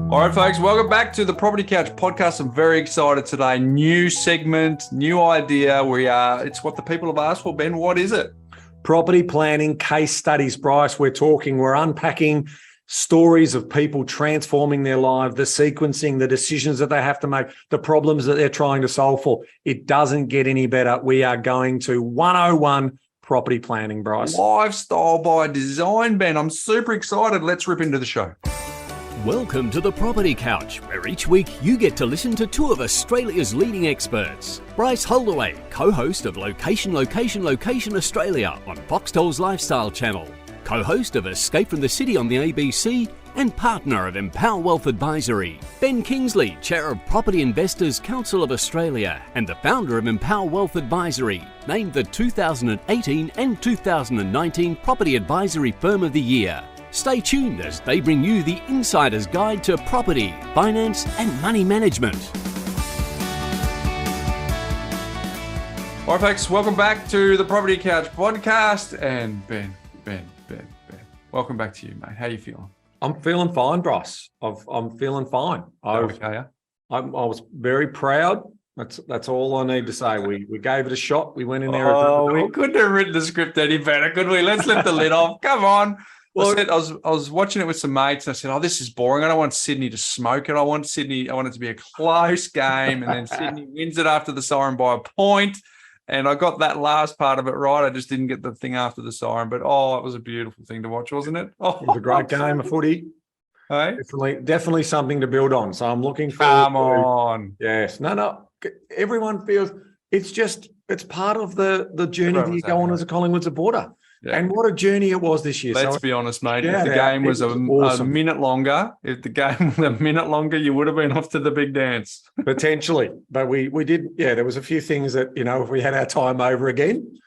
All right, folks, welcome back to the Property Couch podcast. I'm very excited today. New segment, new idea. It's what the people have asked for. Ben, what is it? Property planning case studies, Bryce. We're unpacking stories of people transforming their life, the sequencing, the decisions that they have to make, the problems that they're trying to solve for. It doesn't get any better. We are going to 101 property planning, Bryce. Lifestyle by design, Ben. I'm super excited. Let's rip into the show. Welcome to the Property Couch, where each week you get to listen to two of Australia's leading experts. Bryce Holdaway, co-host of Location Australia on Foxtel's Lifestyle Channel, co-host of Escape from the City on the ABC, and partner of Empower Wealth Advisory. Ben Kingsley, chair of Property Investors Council of Australia and the founder of Empower Wealth Advisory, named the 2018 and 2019 Property Advisory Firm of the Year. Stay tuned as they bring you the insider's guide to property, finance, and money management. All right, folks, welcome back to the Property Couch podcast. And Ben, welcome back to you, mate. How you feeling? I'm feeling fine, Bryce. I'm feeling fine. I was very proud. That's all I need to say. We gave it a shot. We went in there. We couldn't have written the script any better, could we? Let's lift the lid off. Come on. Well, I was watching it with some mates and I said, this is boring. I don't want Sydney to smoke it. I want it to be a close game. And then Sydney wins it after the siren by a point. And I got that last part of it right. I just didn't get the thing after the siren. But, it was a beautiful thing to watch, wasn't it? It was a great game of footy. Hey? Definitely something to build on. So I'm looking forward. Come on. Yes. No. Everyone feels it's part of the journey that you go on as a Collingwood supporter. Yeah. And what a journey it was this year. Let's be honest, mate. If the game was a minute longer, you would have been off to the big dance. Potentially. But we did, there was a few things that, if we had our time over again.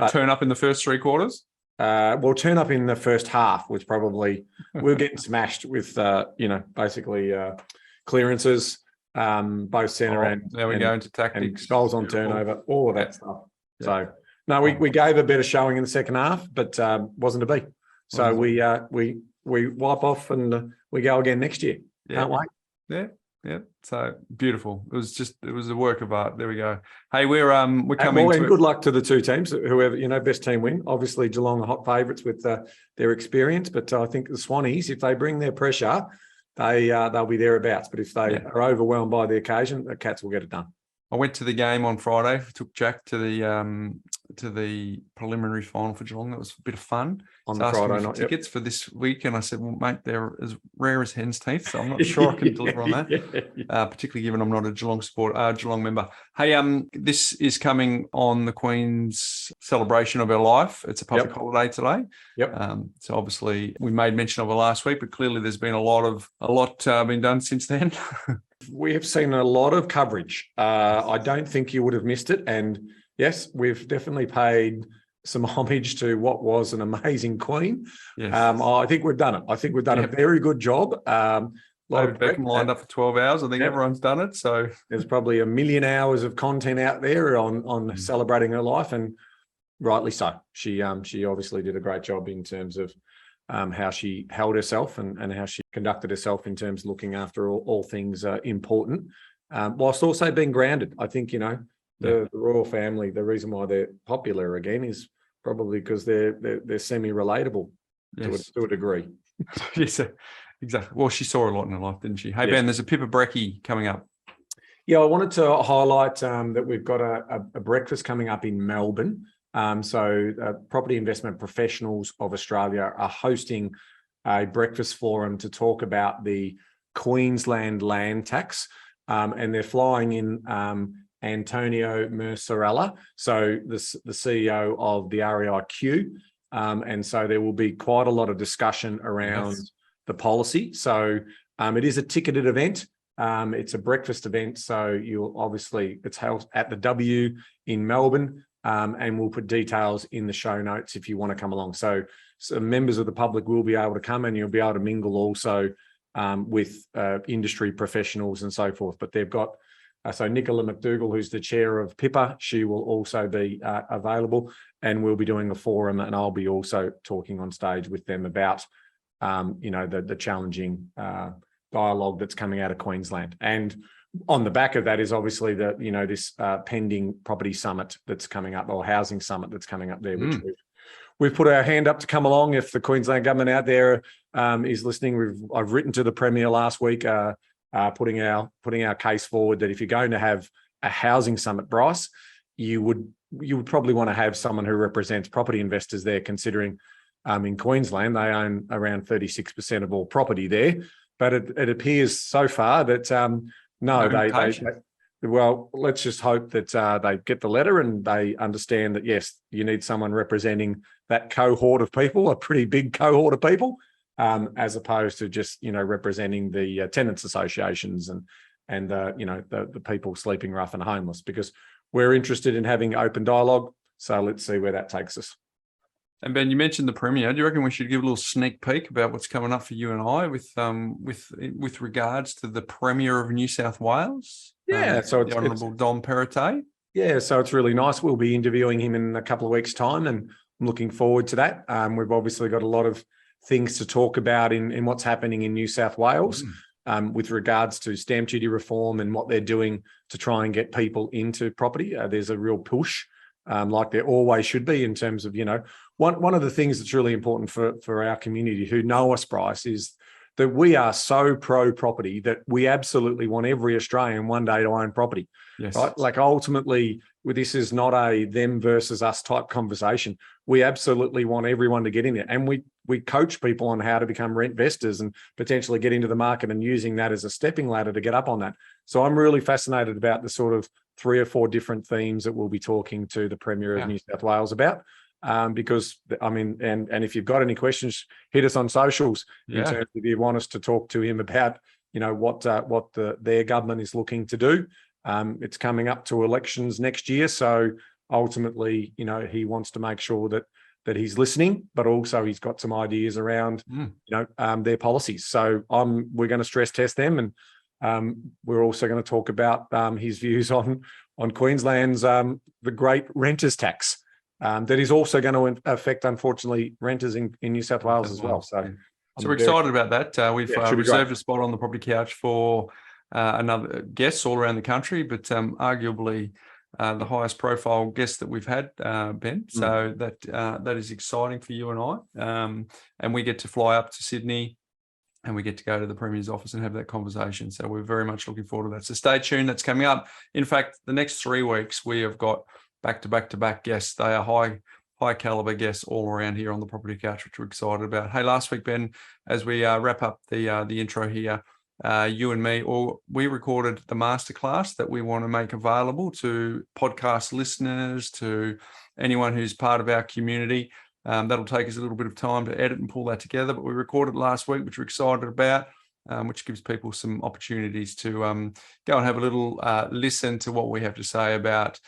Turn up in the first three quarters? We'll turn up in the first half, which probably we're getting smashed with, basically clearances, both centre and... There we go into tactics. And goals on turnover, all of that stuff. Yeah. So... No, we gave a better showing in the second half, but wasn't to be. So we wipe off and we go again next year. Can't wait. Yeah. So beautiful. It was a work of art. There we go. Hey, we're coming. And good luck to the two teams. Whoever best team win. Obviously, Geelong are hot favourites with their experience, but I think the Swannies, if they bring their pressure, they'll be thereabouts. But if they are overwhelmed by the occasion, the Cats will get it done. I went to the game on Friday. Took Jack to the preliminary final for Geelong. That was a bit of fun. On the Friday night, tickets for this week, and I said, "Well, mate, they're as rare as hen's teeth, so I'm not sure I can deliver on that. Particularly given I'm not a Geelong member." Hey, this is coming on the Queen's celebration of her life. It's a public holiday today. Yep. So obviously we made mention of it last week, but clearly there's been a lot been done since then. We have seen a lot of coverage. I don't think you would have missed it. And yes, we've definitely paid some homage to what was an amazing Queen. Yes. I think we've done it. I think we've done a very good job. David Beckham lined up for 12 hours. I think everyone's done it. So there's probably 1 million hours of content out there on celebrating her life, and rightly so. She obviously did a great job in terms of how she held herself and how she conducted herself in terms of looking after all things important, whilst also being grounded. I think, the royal family, the reason why they're popular again is probably because they're semi-relatable to a degree. Yes, exactly. Well, she saw a lot in her life, didn't she? Hey, Ben, there's a PIPA brekkie coming up. Yeah, I wanted to highlight that we've got a breakfast coming up in Melbourne. Property Investment Professionals of Australia are hosting a breakfast forum to talk about the Queensland land tax, and they're flying in Antonio Mercerella, so the CEO of the REIQ, and so there will be quite a lot of discussion around the policy. So it is a ticketed event. It's a breakfast event, so it's held at the W in Melbourne. And we'll put details in the show notes if you want to come along. So members of the public will be able to come, and you'll be able to mingle also with industry professionals and so forth. But they've got, so Nicola McDougall, who's the chair of PIPA, she will also be available, and we'll be doing a forum, and I'll be also talking on stage with them about, the challenging dialogue that's coming out of Queensland. And on the back of that is obviously this pending property summit that's coming up, or housing summit that's coming up there, which we've put our hand up to come along. If the Queensland government out there is listening, I've written to the Premier last week, putting our case forward that if you're going to have a housing summit, Bryce, you would probably want to have someone who represents property investors there, considering in Queensland they own around 36% of all property there. But it appears so far that well, let's just hope that they get the letter and they understand that, yes, you need someone representing that cohort of people, a pretty big cohort of people, as opposed to just, representing the tenants associations and the people sleeping rough and homeless, because we're interested in having open dialogue. So let's see where that takes us. And Ben, you mentioned the Premier. Do you reckon we should give a little sneak peek about what's coming up for you and I with regards to the Premier of New South Wales? Yeah, so the Honourable Dom Perrottet. Yeah, so it's really nice. We'll be interviewing him in a couple of weeks' time, and I'm looking forward to that. We've obviously got a lot of things to talk about in what's happening in New South Wales with regards to stamp duty reform and what they're doing to try and get people into property. There's a real push, like there always should be, in terms of, one of the things that's really important for our community who know us, Bryce, is that we are so pro-property that we absolutely want every Australian one day to own property. Yes. Right? Like ultimately, this is not a them versus us type conversation. We absolutely want everyone to get in there. And we coach people on how to become rent investors and potentially get into the market and using that as a stepping ladder to get up on that. So I'm really fascinated about the sort of 3 or 4 different themes that we'll be talking to the Premier of New South Wales about. Because and if you've got any questions, hit us on socials in terms of if you want us to talk to him about, what their government is looking to do. It's coming up to elections next year, so ultimately, he wants to make sure that he's listening, but also he's got some ideas around, their policies. So we're going to stress test them, and we're also going to talk about his views on Queensland's the great renters tax. That is also going to affect, unfortunately, renters in New South Wales as well. So we're excited about that. We've reserved a spot on the property couch for another guests all around the country, but arguably the highest profile guest that we've had, Ben. So that is exciting for you and I. And we get to fly up to Sydney and we get to go to the Premier's office and have that conversation. So we're very much looking forward to that. So stay tuned. That's coming up. In fact, the next 3 weeks, we have got back-to-back guests. They are high caliber guests all around here on the property couch, which we're excited about. Hey, last week, Ben, as we wrap up the intro here, you and me, we recorded the masterclass that we want to make available to podcast listeners, to anyone who's part of our community. That'll take us a little bit of time to edit and pull that together, but we recorded last week, which we're excited about, which gives people some opportunities to go and have a little listen to what we have to say about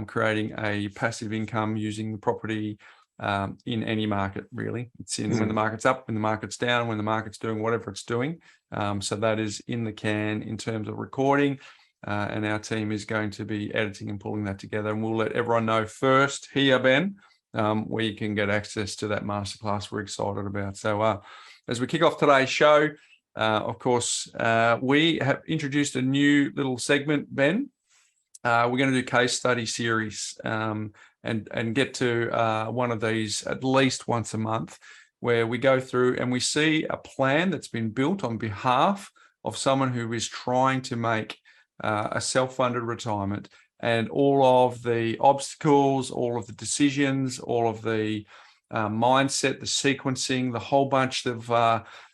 creating a passive income using the property in any market, really. It's in when the market's up, when the market's down, when the market's doing whatever it's doing. So that is in the can in terms of recording, and our team is going to be editing and pulling that together, and we'll let everyone know first here, Ben, where you can get access to that masterclass we're excited about. So as we kick off today's show, of course, we have introduced a new little segment, Ben. We're going to do case study series and get to one of these at least once a month, where we go through and we see a plan that's been built on behalf of someone who is trying to make a self-funded retirement, and all of the obstacles, all of the decisions, all of the mindset, the sequencing, the whole bunch of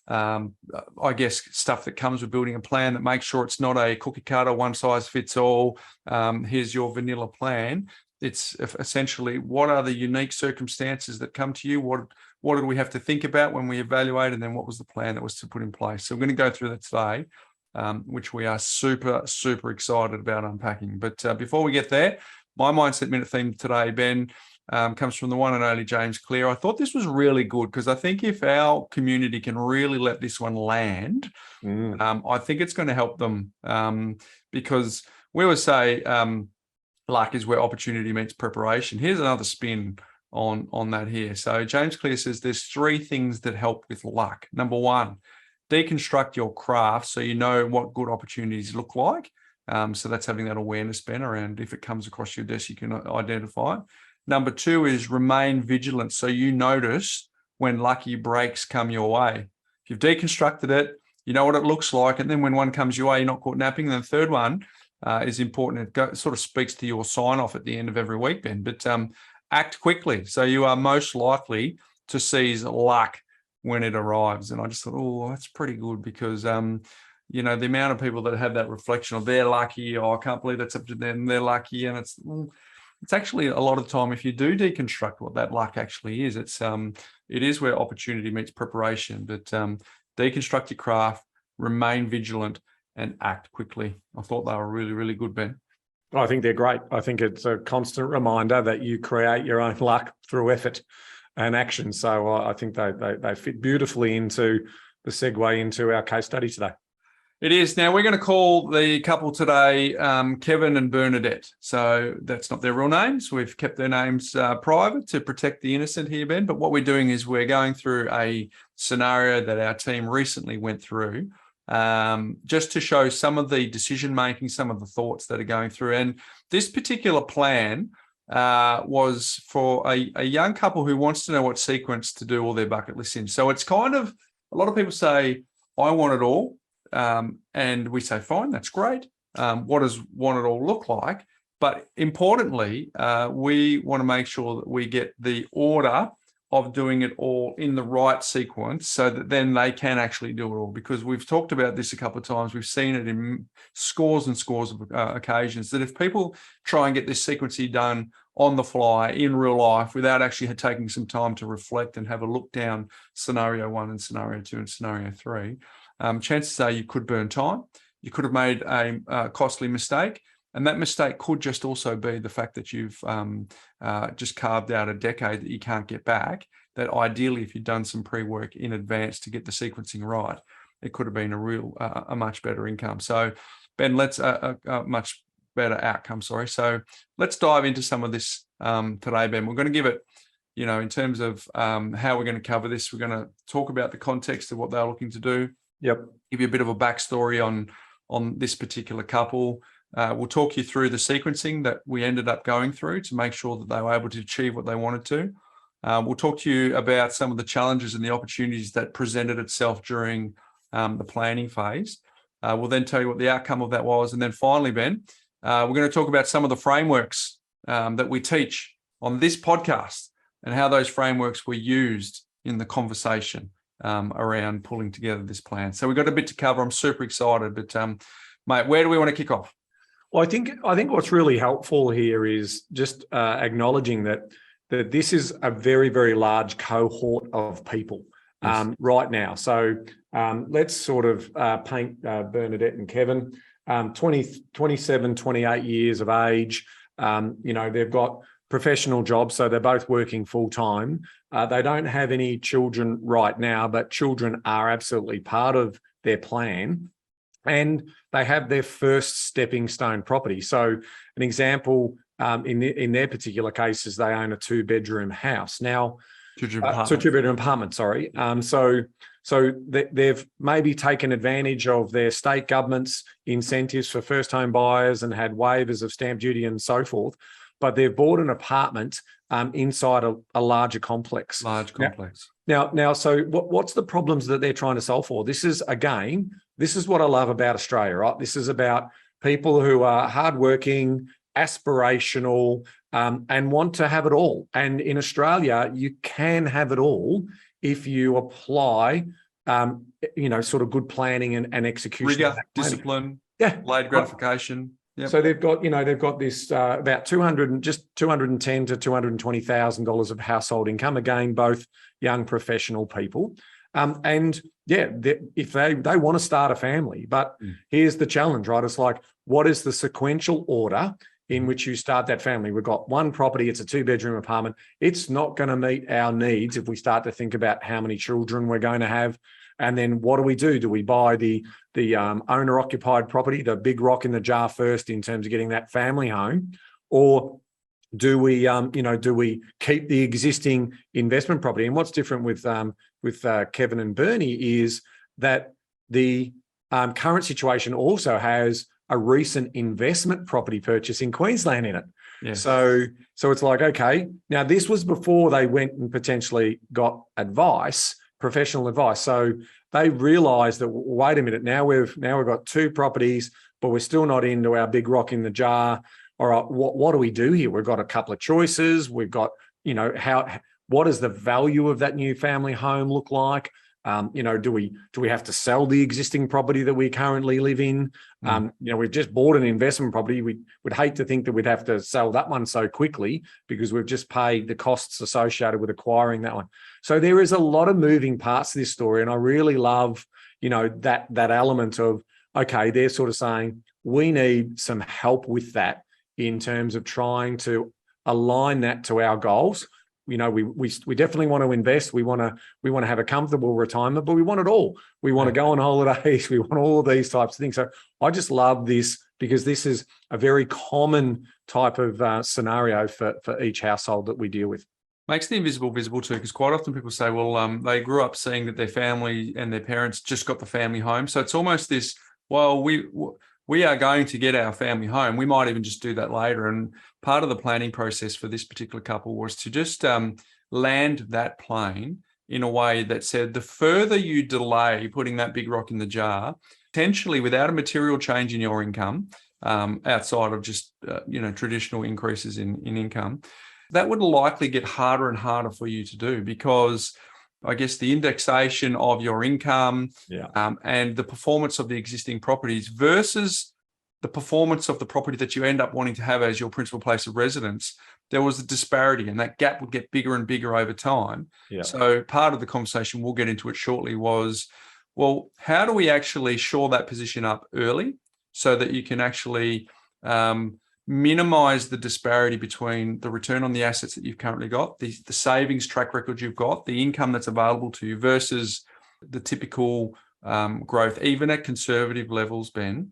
I guess stuff that comes with building a plan that makes sure it's not a cookie cutter, one size fits all. Here's your vanilla plan. It's essentially, what are the unique circumstances that come to you? What did we have to think about when we evaluate? And then what was the plan that was to put in place? So we're going to go through that today, which we are super, super excited about unpacking. But before we get there, my Mindset Minute theme today, Ben, comes from the one and only James Clear. I thought this was really good because I think if our community can really let this one land, I think it's going to help them, because we always say luck is where opportunity meets preparation. Here's another spin on that here. So James Clear says there's 3 things that help with luck. Number 1, deconstruct your craft so you know what good opportunities look like. So that's having that awareness, Ben, around if it comes across your desk, you can identify it. Number 2 is remain vigilant. So you notice when lucky breaks come your way. If you've deconstructed it, you know what it looks like. And then when one comes your way, you're not caught napping. And the third one is important. It sort of speaks to your sign off at the end of every week, Ben. But act quickly. So you are most likely to seize luck when it arrives. And I just thought, oh, that's pretty good because, you know, the amount of people that have that reflection of they're lucky, oh, I can't believe that's up to them, they're lucky. And it's actually a lot of the time, if you do deconstruct what that luck actually is, it is where opportunity meets preparation. But deconstruct your craft, remain vigilant, and act quickly. I thought they were really, really good, Ben. I think they're great. I think it's a constant reminder that you create your own luck through effort and action. So I think they fit beautifully into the segue into our case study today. It is. Now, we're going to call the couple today Kevin and Bernadette. So that's not their real names. We've kept their names private to protect the innocent here, Ben. But what we're doing is we're going through a scenario that our team recently went through just to show some of the decision-making, some of the thoughts that are going through. And this particular plan was for a young couple who wants to know what sequence to do all their bucket lists in. So it's kind of, a lot of people say, I want it all. And we say, fine, that's great. What does want it all look like? But importantly, we want to make sure that we get the order of doing it all in the right sequence so that then they can actually do it all. Because we've talked about this a couple of times. We've seen it in scores and scores of occasions that if people try and get this sequencing done on the fly in real life without actually taking some time to reflect and have a look down scenario 1 and scenario 2 and scenario 3, chances are you could burn time. You could have made a costly mistake. And that mistake could just also be the fact that you've just carved out a decade that you can't get back, that ideally, if you'd done some pre-work in advance to get the sequencing right, it could have been a much better income. So, Ben, let's a much better outcome, sorry. So let's dive into some of this today, Ben. We're going to give it, you know, in terms of how we're going to cover this, we're going to talk about the context of what they're looking to do. Yep. Give you a bit of a backstory on this particular couple. We'll talk you through the sequencing that we ended up going through to make sure that they were able to achieve what they wanted to. We'll talk to you about some of the challenges and the opportunities that presented itself during the planning phase. We'll then tell you what the outcome of that was. And then finally, Ben, we're going to talk about some of the frameworks that we teach on this podcast and how those frameworks were used in the conversation around pulling together this plan. So we've got a bit to cover. I'm super excited, but mate, where do we want to kick off? Well, I think what's really helpful here is just acknowledging that this is a very, very large cohort of people right now. So let's sort of paint Bernadette and Kevin, 27, 28 years of age. You know, they've got professional jobs, so they're both working full time. They don't have any children right now, but children are absolutely part of their plan. And they have their first stepping stone property. So an example in their particular case is they own a 2-bedroom house. Now, two-bedroom apartment, sorry. So they've maybe taken advantage of their state government's incentives for first home buyers and had waivers of stamp duty and so forth, but they've bought an apartment inside a larger complex. Large complex. Now, so what's the problems that they're trying to solve for? This is what I love about Australia, right? This is about people who are hardworking, aspirational, and want to have it all. And in Australia, you can have it all if you apply, sort of good planning and execution. Rigor, discipline, delayed gratification. Yep. So they've got this about $210,000 to $220,000 of household income. Again, both young professional people, if they want to start a family, but here's the challenge, right? It's like, what is the sequential order in which you start that family? We've got one property; it's a 2-bedroom apartment. It's not going to meet our needs if we start to think about how many children we're going to have. And then what do? Do we buy the owner-occupied property, the big rock in the jar first in terms of getting that family home, or do we keep the existing investment property? And what's different with Kevin and Bernie is that the current situation also has a recent investment property purchase in Queensland in it. Yes. So it's like, okay, now this was before they went and potentially got advice, professional advice. So they realised that, wait a minute, now we've got 2 properties, but we're still not into our big rock in the jar. All right, what do we do here? We've got a couple of choices. We've got, what does the value of that new family home look like? Do we have to sell the existing property that we currently live in? We've just bought an investment property. We would hate to think that we'd have to sell that one so quickly because we've just paid the costs associated with acquiring that one. So there is a lot of moving parts to this story, and I really love, that element of, okay, they're sort of saying we need some help with that in terms of trying to align that to our goals. We definitely want to invest. We want to have a comfortable retirement, but we want it all. We want to go on holidays. We want all of these types of things. So I just love this because this is a very common type of scenario for each household that we deal with. Makes the invisible visible too, because quite often people say, well, they grew up seeing that their family and their parents just got the family home. So it's almost this, well, we are going to get our family home. We might even just do that later. And part of the planning process for this particular couple was to just land that plane in a way that said, the further you delay putting that big rock in the jar, potentially without a material change in your income, outside of just traditional increases in income, that would likely get harder and harder for you to do, because I guess the indexation of your income and the performance of the existing properties versus the performance of the property that you end up wanting to have as your principal place of residence, there was a disparity, and that gap would get bigger and bigger over time. Yeah. So part of the conversation, we'll get into it shortly, was, well, how do we actually shore that position up early so that you can actually minimize the disparity between the return on the assets that you've currently got, the savings track record you've got, the income that's available to you versus the typical growth, even at conservative levels, Ben,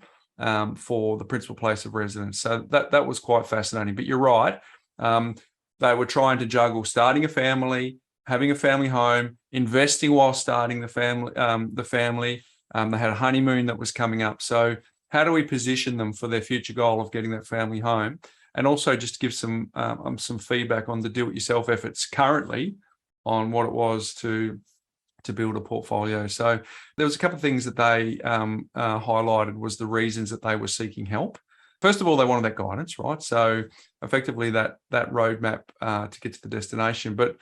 for the principal place of residence. So that was quite fascinating. But you're right. They were trying to juggle starting a family, having a family home, investing while starting the family. They had a honeymoon that was coming up. So how do we position them for their future goal of getting that family home? And also just give some feedback on the do-it-yourself efforts currently on what it was to build a portfolio. So there was a couple of things that they highlighted was the reasons that they were seeking help. First of all, they wanted that guidance, right? So effectively that roadmap to get to the destination. But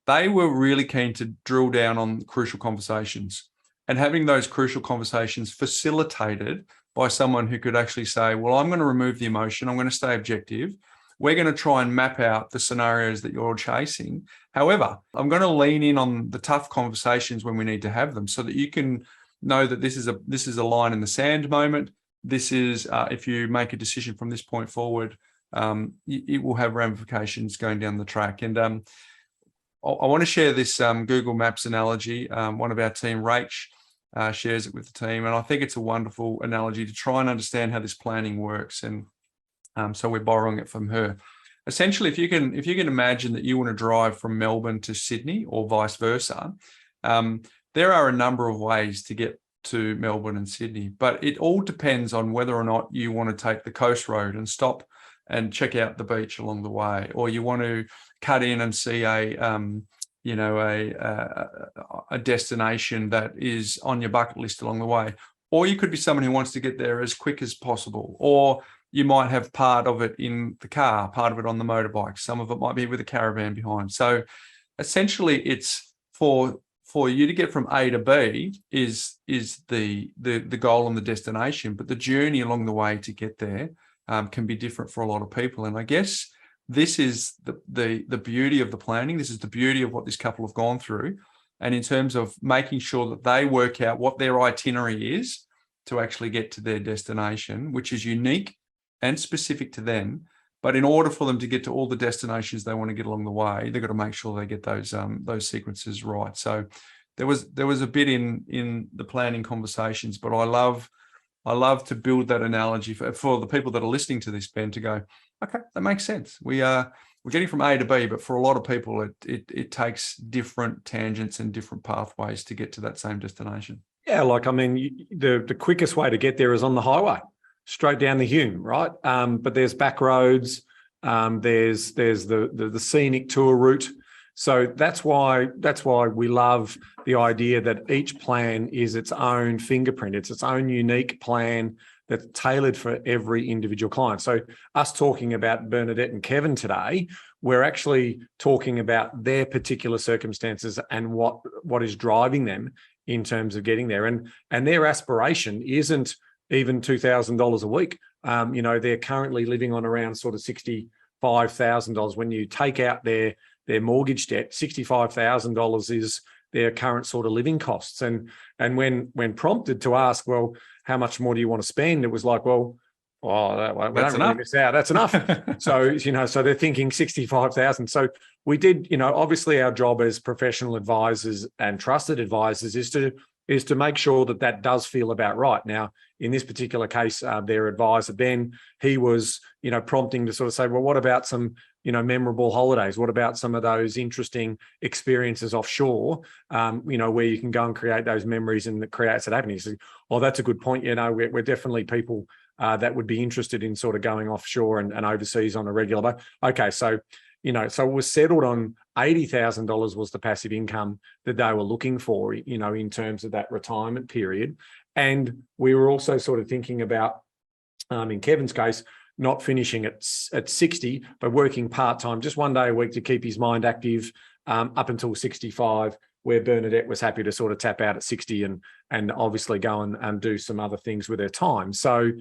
they were really keen to drill down on crucial conversations, and having those crucial conversations facilitated by someone who could actually say, well, I'm going to remove the emotion. I'm going to stay objective. We're going to try and map out the scenarios that you're chasing. However, I'm going to lean in on the tough conversations when we need to have them, so that you can know that this is a line in the sand moment. This is, if you make a decision from this point forward, it will have ramifications going down the track. And I want to share this Google Maps analogy. One of our team, Rach, shares it with the team, and I think it's a wonderful analogy to try and understand how this planning works. And so we're borrowing it from her. Essentially, if you can imagine that you want to drive from Melbourne to Sydney or vice versa, there are a number of ways to get to Melbourne and Sydney, but it all depends on whether or not you want to take the coast road and stop and check out the beach along the way, or you want to cut in and see a destination that is on your bucket list along the way. Or you could be someone who wants to get there as quick as possible, or you might have part of it in the car, part of it on the motorbike. Some of it might be with a caravan behind. So essentially it's for you to get from A to B is the goal and the destination, but the journey along the way to get there can be different for a lot of people. And I guess this is the beauty of the planning. This is the beauty of what this couple have gone through. And in terms of making sure that they work out what their itinerary is to actually get to their destination, which is unique and specific to them. But in order for them to get to all the destinations they want to get along the way, they've got to make sure they get those sequences right. So there was a bit in the planning conversations, but I love to build that analogy for the people that are listening to this, Ben, to go, okay, that makes sense. We're getting from A to B, but for a lot of people, it takes different tangents and different pathways to get to that same destination. Yeah, like, I mean, the quickest way to get there is on the highway, straight down the Hume, right? But there's back roads, there's the scenic tour route. So that's why we love the idea that each plan is its own fingerprint. It's its own unique plan that's tailored for every individual client. So us talking about Bernadette and Kevin today, we're actually talking about their particular circumstances and what is driving them in terms of getting there. And their aspiration isn't even $2,000 a week. They're currently living on around sort of $65,000. When you take out their mortgage debt, $65,000 is their current sort of living costs. And when prompted to ask, well, how much more do you want to spend? It was like, well, we don't really miss out. That's enough. So they're thinking 65,000. So we did, obviously our job as professional advisors and trusted advisors is to make sure that does feel about right. Now, in this particular case, their advisor, Ben, he was, prompting to sort of say, well, what about some, memorable holidays? What about some of those interesting experiences offshore, where you can go and create those memories and that creates that avenue? So, well, that's a good point. We're definitely people that would be interested in sort of going offshore and overseas on a regular basis. Okay, so so it was settled on $80,000 was the passive income that they were looking for, in terms of that retirement period. And we were also sort of thinking about, in Kevin's case, not finishing at 60, but working part-time, just one day a week to keep his mind active up until 65, where Bernadette was happy to sort of tap out at 60 and obviously go and do some other things with her time. So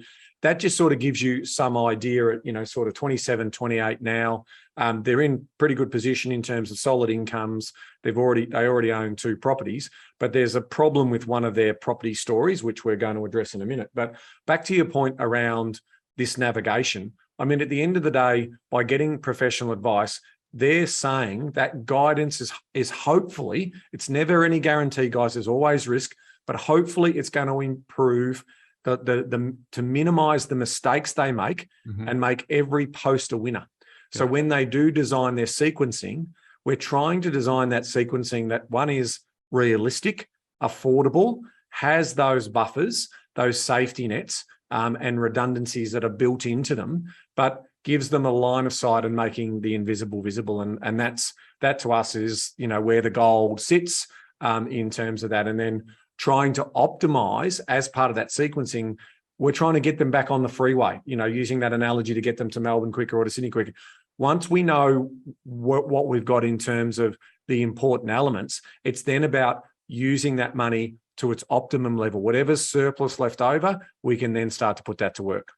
that just sort of gives you some idea at, sort of 27, 28 now. They're in pretty good position in terms of solid incomes. They already own 2 properties, but there's a problem with one of their property stories, which we're going to address in a minute. But back to your point around this navigation. I mean, at the end of the day, by getting professional advice, they're saying that guidance is hopefully, it's never any guarantee, guys, there's always risk, but hopefully it's going to improve to minimize the mistakes they make and make every post a winner. So when they do design their sequencing, we're trying to design that sequencing that one is realistic, affordable, has those buffers, those safety nets, and redundancies that are built into them, but gives them a line of sight and making the invisible visible. And that to us is, where the gold sits in terms of that. And then trying to optimize as part of that sequencing, we're trying to get them back on the freeway, using that analogy to get them to Melbourne quicker or to Sydney quicker. Once we know what we've got in terms of the important elements, it's then about using that money to its optimum level. Whatever's surplus left over, we can then start to put that to work.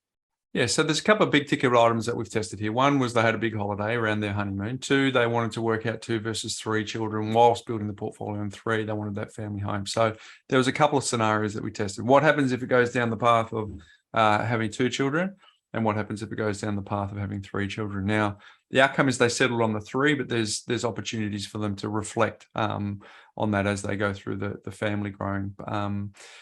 Yeah, so there's a couple of big ticket items that we've tested here. One was they had a big holiday around their honeymoon. 2, they wanted to work out 2 versus 3 children whilst building the portfolio. And 3, they wanted that family home. So there was a couple of scenarios that we tested. What happens if it goes down the path of having 2 children? And what happens if it goes down the path of having 3 children? Now, the outcome is they settled on the 3, but there's opportunities for them to reflect on that as they go through the family growing.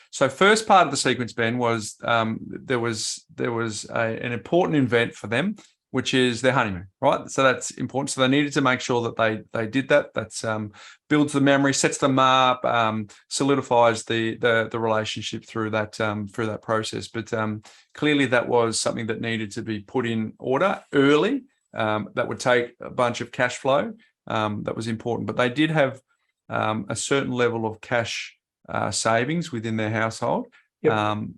So first part of the sequence, Ben, was there was an important event for them, which is their honeymoon, right? So that's important. So they needed to make sure that they did that. That's builds the memory, sets them up, solidifies the relationship through that process. But clearly that was something that needed to be put in order early. That would take a bunch of cash flow. That was important, but they did have a certain level of cash savings within their household,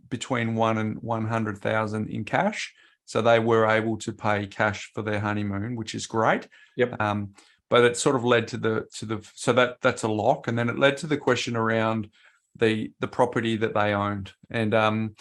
between 1 and 100,000 in cash. So they were able to pay cash for their honeymoon, which is great. But it sort of led to so that's a lock, and then it led to the question around the property that they owned. And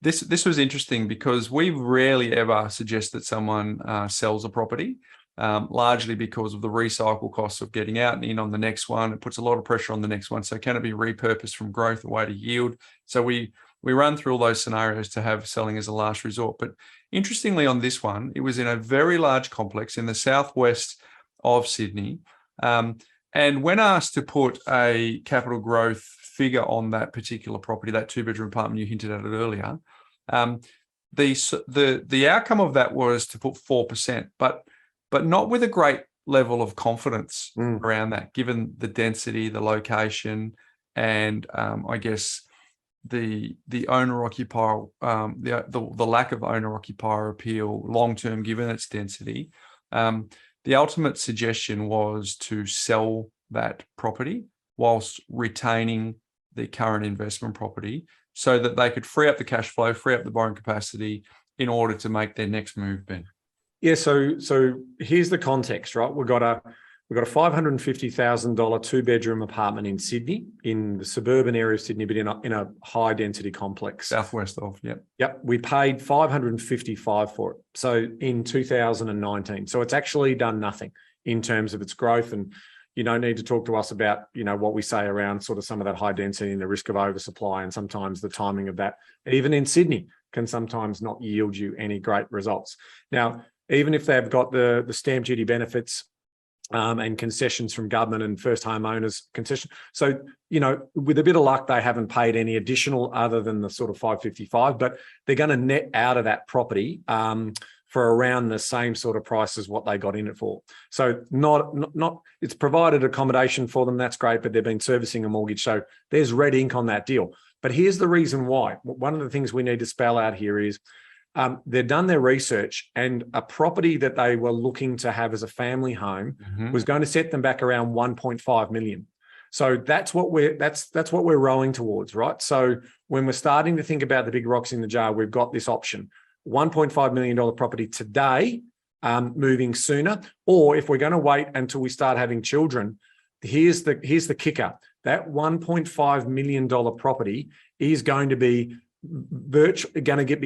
this was interesting because we rarely ever suggest that someone sells a property, largely because of the recycle costs of getting out and in on the next one. It puts a lot of pressure on the next one. So can it be repurposed from growth away to yield? So we run through all those scenarios to have selling as a last resort. But interestingly, on this one, it was in a very large complex in the southwest of Sydney. And when asked to put a capital growth figure on that particular property, that 2-bedroom apartment, you hinted at it earlier, the outcome of that was to put 4%, but not with a great level of confidence around that, given the density, the location, and I guess the owner occupier, the lack of owner occupier appeal long term, given its density. The ultimate suggestion was to sell that property whilst retaining the current investment property, so that they could free up the cash flow, free up the borrowing capacity in order to make their next move, Ben. Yeah. So here's the context, right? We've got a $550,000 2-bedroom apartment in Sydney, in the suburban area of Sydney, but in a high density complex. Southwest of, yep. Yep. We paid $555 for it. So in 2019. So it's actually done nothing in terms of its growth. And you don't need to talk to us about, what we say around sort of some of that high density and the risk of oversupply. And sometimes the timing of that, even in Sydney, can sometimes not yield you any great results. Now, even if they've got the stamp duty benefits and concessions from government and first home owners concession. So, with a bit of luck, they haven't paid any additional other than the sort of 555, but they're going to net out of that property for around the same sort of price as what they got in it for. So not it's provided accommodation for them. That's great, but they've been servicing a mortgage. So there's red ink on that deal. But here's the reason why. One of the things we need to spell out here is they've done their research, and a property that they were looking to have as a family home was going to set them back around 1.5 million. So that's what we're rowing towards, right? So when we're starting to think about the big rocks in the jar, we've got this option: $1.5 million property today, moving sooner, or if we're going to wait until we start having children, here's the kicker: that $1.5 million property is going to be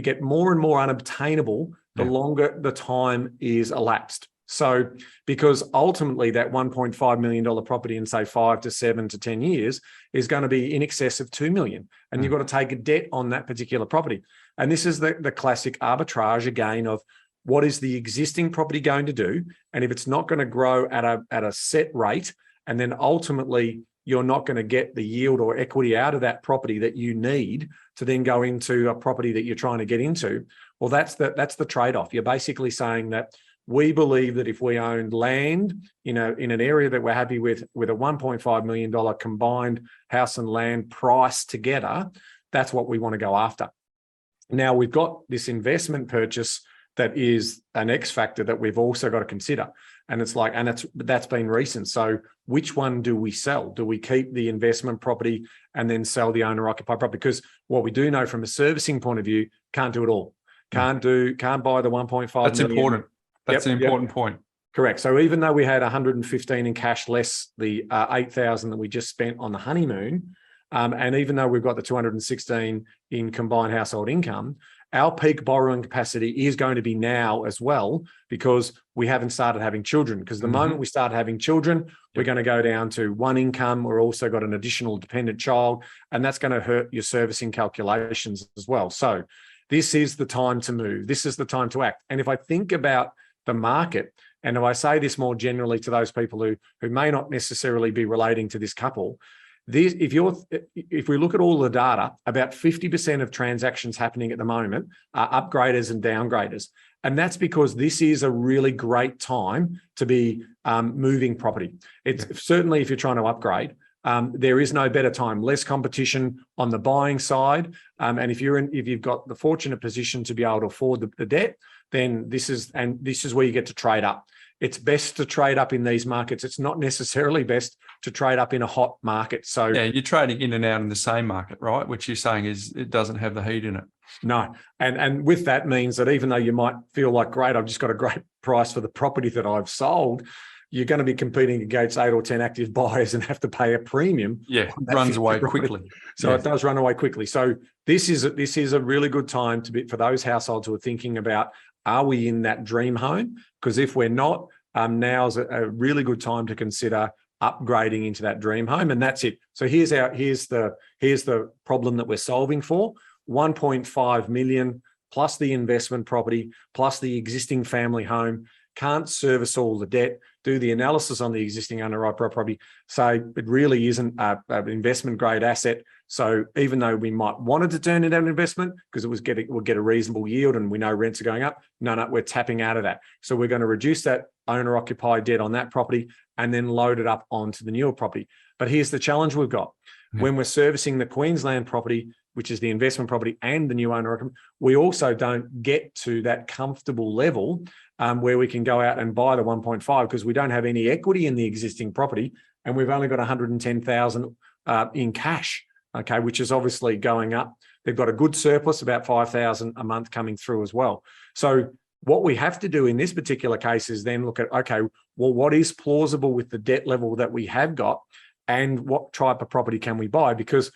get more and more unobtainable the longer the time is elapsed. So, because ultimately that $1.5 million property in say 5 to 7 to 10 years is going to be in excess of $2 million, and you've got to take a debt on that particular property. And this is the classic arbitrage again of what is the existing property going to do, and if it's not going to grow at a set rate, and then ultimately you're not going to get the yield or equity out of that property that you need to then go into a property that you're trying to get into. Well, that's the trade-off. You're basically saying that we believe that if we owned land, in an area that we're happy with a $1.5 million combined house and land price together, that's what we want to go after. Now, we've got this investment purchase that is an X factor that we've also got to consider. And that's been recent. So which one do we sell? Do we keep the investment property and then sell the owner occupied property? Because what we do know from a servicing point of view, can't do it all. Can't buy the 1.5 That's million. important. That's an important point. Correct. So even though we had 115 in cash less the 8,000 that we just spent on the honeymoon, and even though we've got the 216 in combined household income, our peak borrowing capacity is going to be now as well, because we haven't started having children. Because the moment we start having children, we're going to go down to one income. We're also got an additional dependent child, and that's going to hurt your servicing calculations as well. So this is the time to move. This is the time to act. And if I think about the market, and if I say this more generally to those people who may not necessarily be relating to this couple, if we look at all the data, about 50% of transactions happening at the moment are upgraders and downgraders. And that's because this is a really great time to be moving property. It's certainly, if you're trying to upgrade, there is no better time. Less competition on the buying side, and if you've got the fortunate position to be able to afford the debt, then this is where you get to trade up. It's best to trade up in these markets. It's not necessarily best to trade up in a hot market. So yeah, you're trading in and out in the same market, right? Which you're saying is it doesn't have the heat in it. No. And with that means that even though you might feel like, great, I've just got a great price for the property that I've sold, you're going to be competing against 8 or 10 active buyers and have to pay a premium. Yeah, runs away quickly. So it does run away quickly. So this is a really good time for those households who are thinking about, are we in that dream home? Because if we're not, now's a really good time to consider upgrading into that dream home. And that's it. So here's the problem that we're solving for: 1.5 million plus the investment property plus the existing family home. Can't service all the debt. Do the analysis on the existing owner property. Say it really isn't an investment grade asset. So even though we might wanted to turn it into an investment because we'll get a reasonable yield and we know rents are going up, no, we're tapping out of that. So we're going to reduce that owner occupied debt on that property and then load it up onto the newer property. But here's the challenge we've got. When we're servicing the Queensland property, which is the investment property and the new owner, we also don't get to that comfortable level where we can go out and buy the 1.5 because we don't have any equity in the existing property and we've only got 110,000 in cash, okay, which is obviously going up. They've got a good surplus, about 5,000 a month coming through as well. So what we have to do in this particular case is then look at, okay, well, what is plausible with the debt level that we have got and what type of property can we buy? Because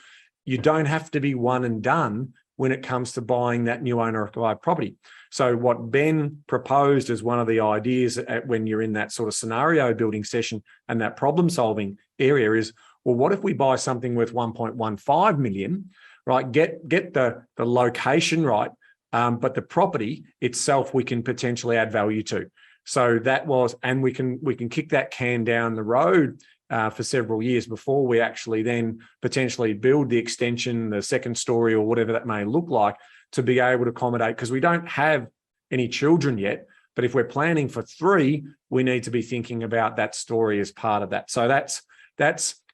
you don't have to be one and done when it comes to buying that new owner-occupied property. So what Ben proposed as one of the ideas when you're in that sort of scenario building session and that problem solving area is, well, what if we buy something worth 1.15 million, right? Get the location right, but the property itself we can potentially add value to. So that was, and we can kick that can down the road for several years before we actually then potentially build the extension, the second story or whatever that may look like to be able to accommodate, because we don't have any children yet, but if we're planning for 3, we need to be thinking about that story as part of that. So that's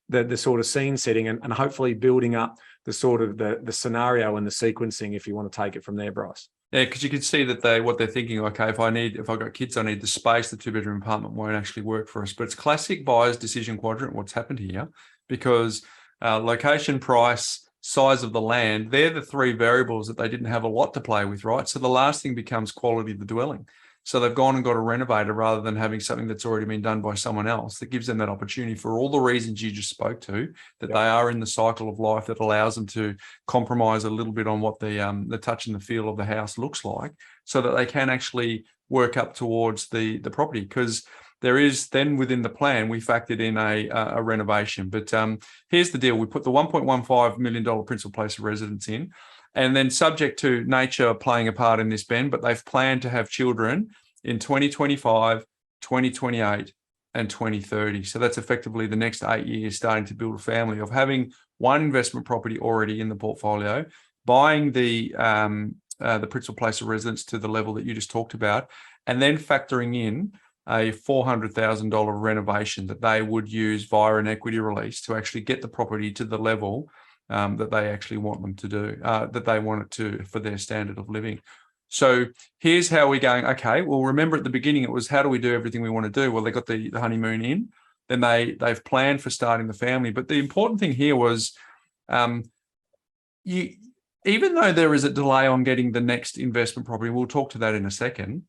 the sort of scene setting and hopefully building up the sort of the scenario and the sequencing if you want to take it from there, Bryce. Yeah, because you can see that what they're thinking, okay, if I've got kids, I need the space, the 2-bedroom apartment won't actually work for us. But it's classic buyer's decision quadrant, what's happened here, because location, price, size of the land, they're the 3 variables that they didn't have a lot to play with, right? So the last thing becomes quality of the dwelling. So they've gone and got a renovator rather than having something that's already been done by someone else that gives them that opportunity for all the reasons you just spoke to, that they are in the cycle of life that allows them to compromise a little bit on what the touch and the feel of the house looks like so that they can actually work up towards the property. Because there is then within the plan, we factored in a renovation. But here's the deal. We put the $1.15 million principal place of residence in. And then subject to nature playing a part in this, Ben, but they've planned to have children in 2025, 2028, and 2030. So that's effectively the next 8 years starting to build a family of having one investment property already in the portfolio, buying the principal place of residence to the level that you just talked about, and then factoring in a $400,000 renovation that they would use via an equity release to actually get the property to the level that they actually want them to do, that they want it to for their standard of living. So here's how we're going. Okay, well, remember at the beginning, it was how do we do everything we want to do? Well, they got the honeymoon in, then they've planned for starting the family. But the important thing here was even though there is a delay on getting the next investment property, we'll talk to that in a second,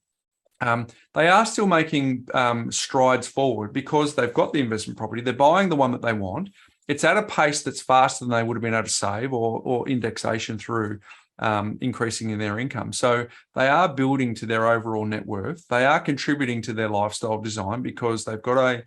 they are still making strides forward because they've got the investment property. They're buying the one that they want. It's at a pace that's faster than they would have been able to save or indexation through increasing in their income. So they are building to their overall net worth. They are contributing to their lifestyle design because they've got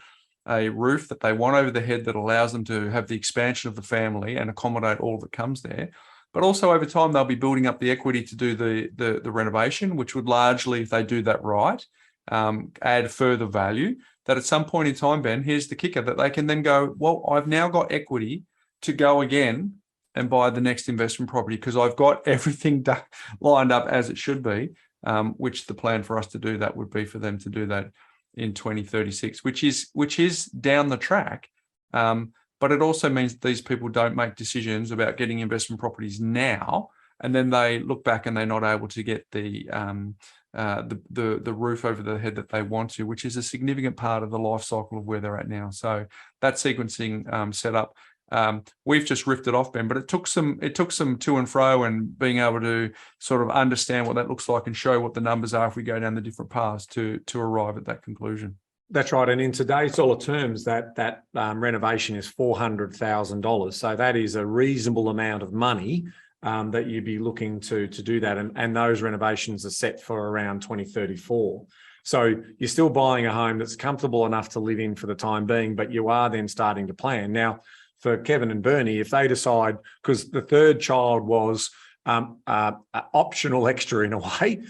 a roof that they want over their head that allows them to have the expansion of the family and accommodate all that comes there. But also over time, they'll be building up the equity to do the renovation, which would largely, if they do that right, add further value. That at some point in time, Ben, here's the kicker, that they can then go, well, I've now got equity to go again and buy the next investment property because I've got everything lined up as it should be, which the plan for us to do that would be for them to do that in 2036, which is down the track. But it also means that these people don't make decisions about getting investment properties now, and then they look back and they're not able to get the roof over the head that they want to, which is a significant part of the life cycle of where they're at now. So that sequencing setup, we've just riffed it off, Ben, but it took some to and fro and being able to sort of understand what that looks like and show what the numbers are if we go down the different paths to arrive at that conclusion. That's right. And in today's dollar terms, that renovation is $400,000. So that is a reasonable amount of money that you'd be looking to do that. And those renovations are set for around 2034. So you're still buying a home that's comfortable enough to live in for the time being, but you are then starting to plan. Now, for Kevin and Bernie, if they decide, because the third child was optional extra in a way,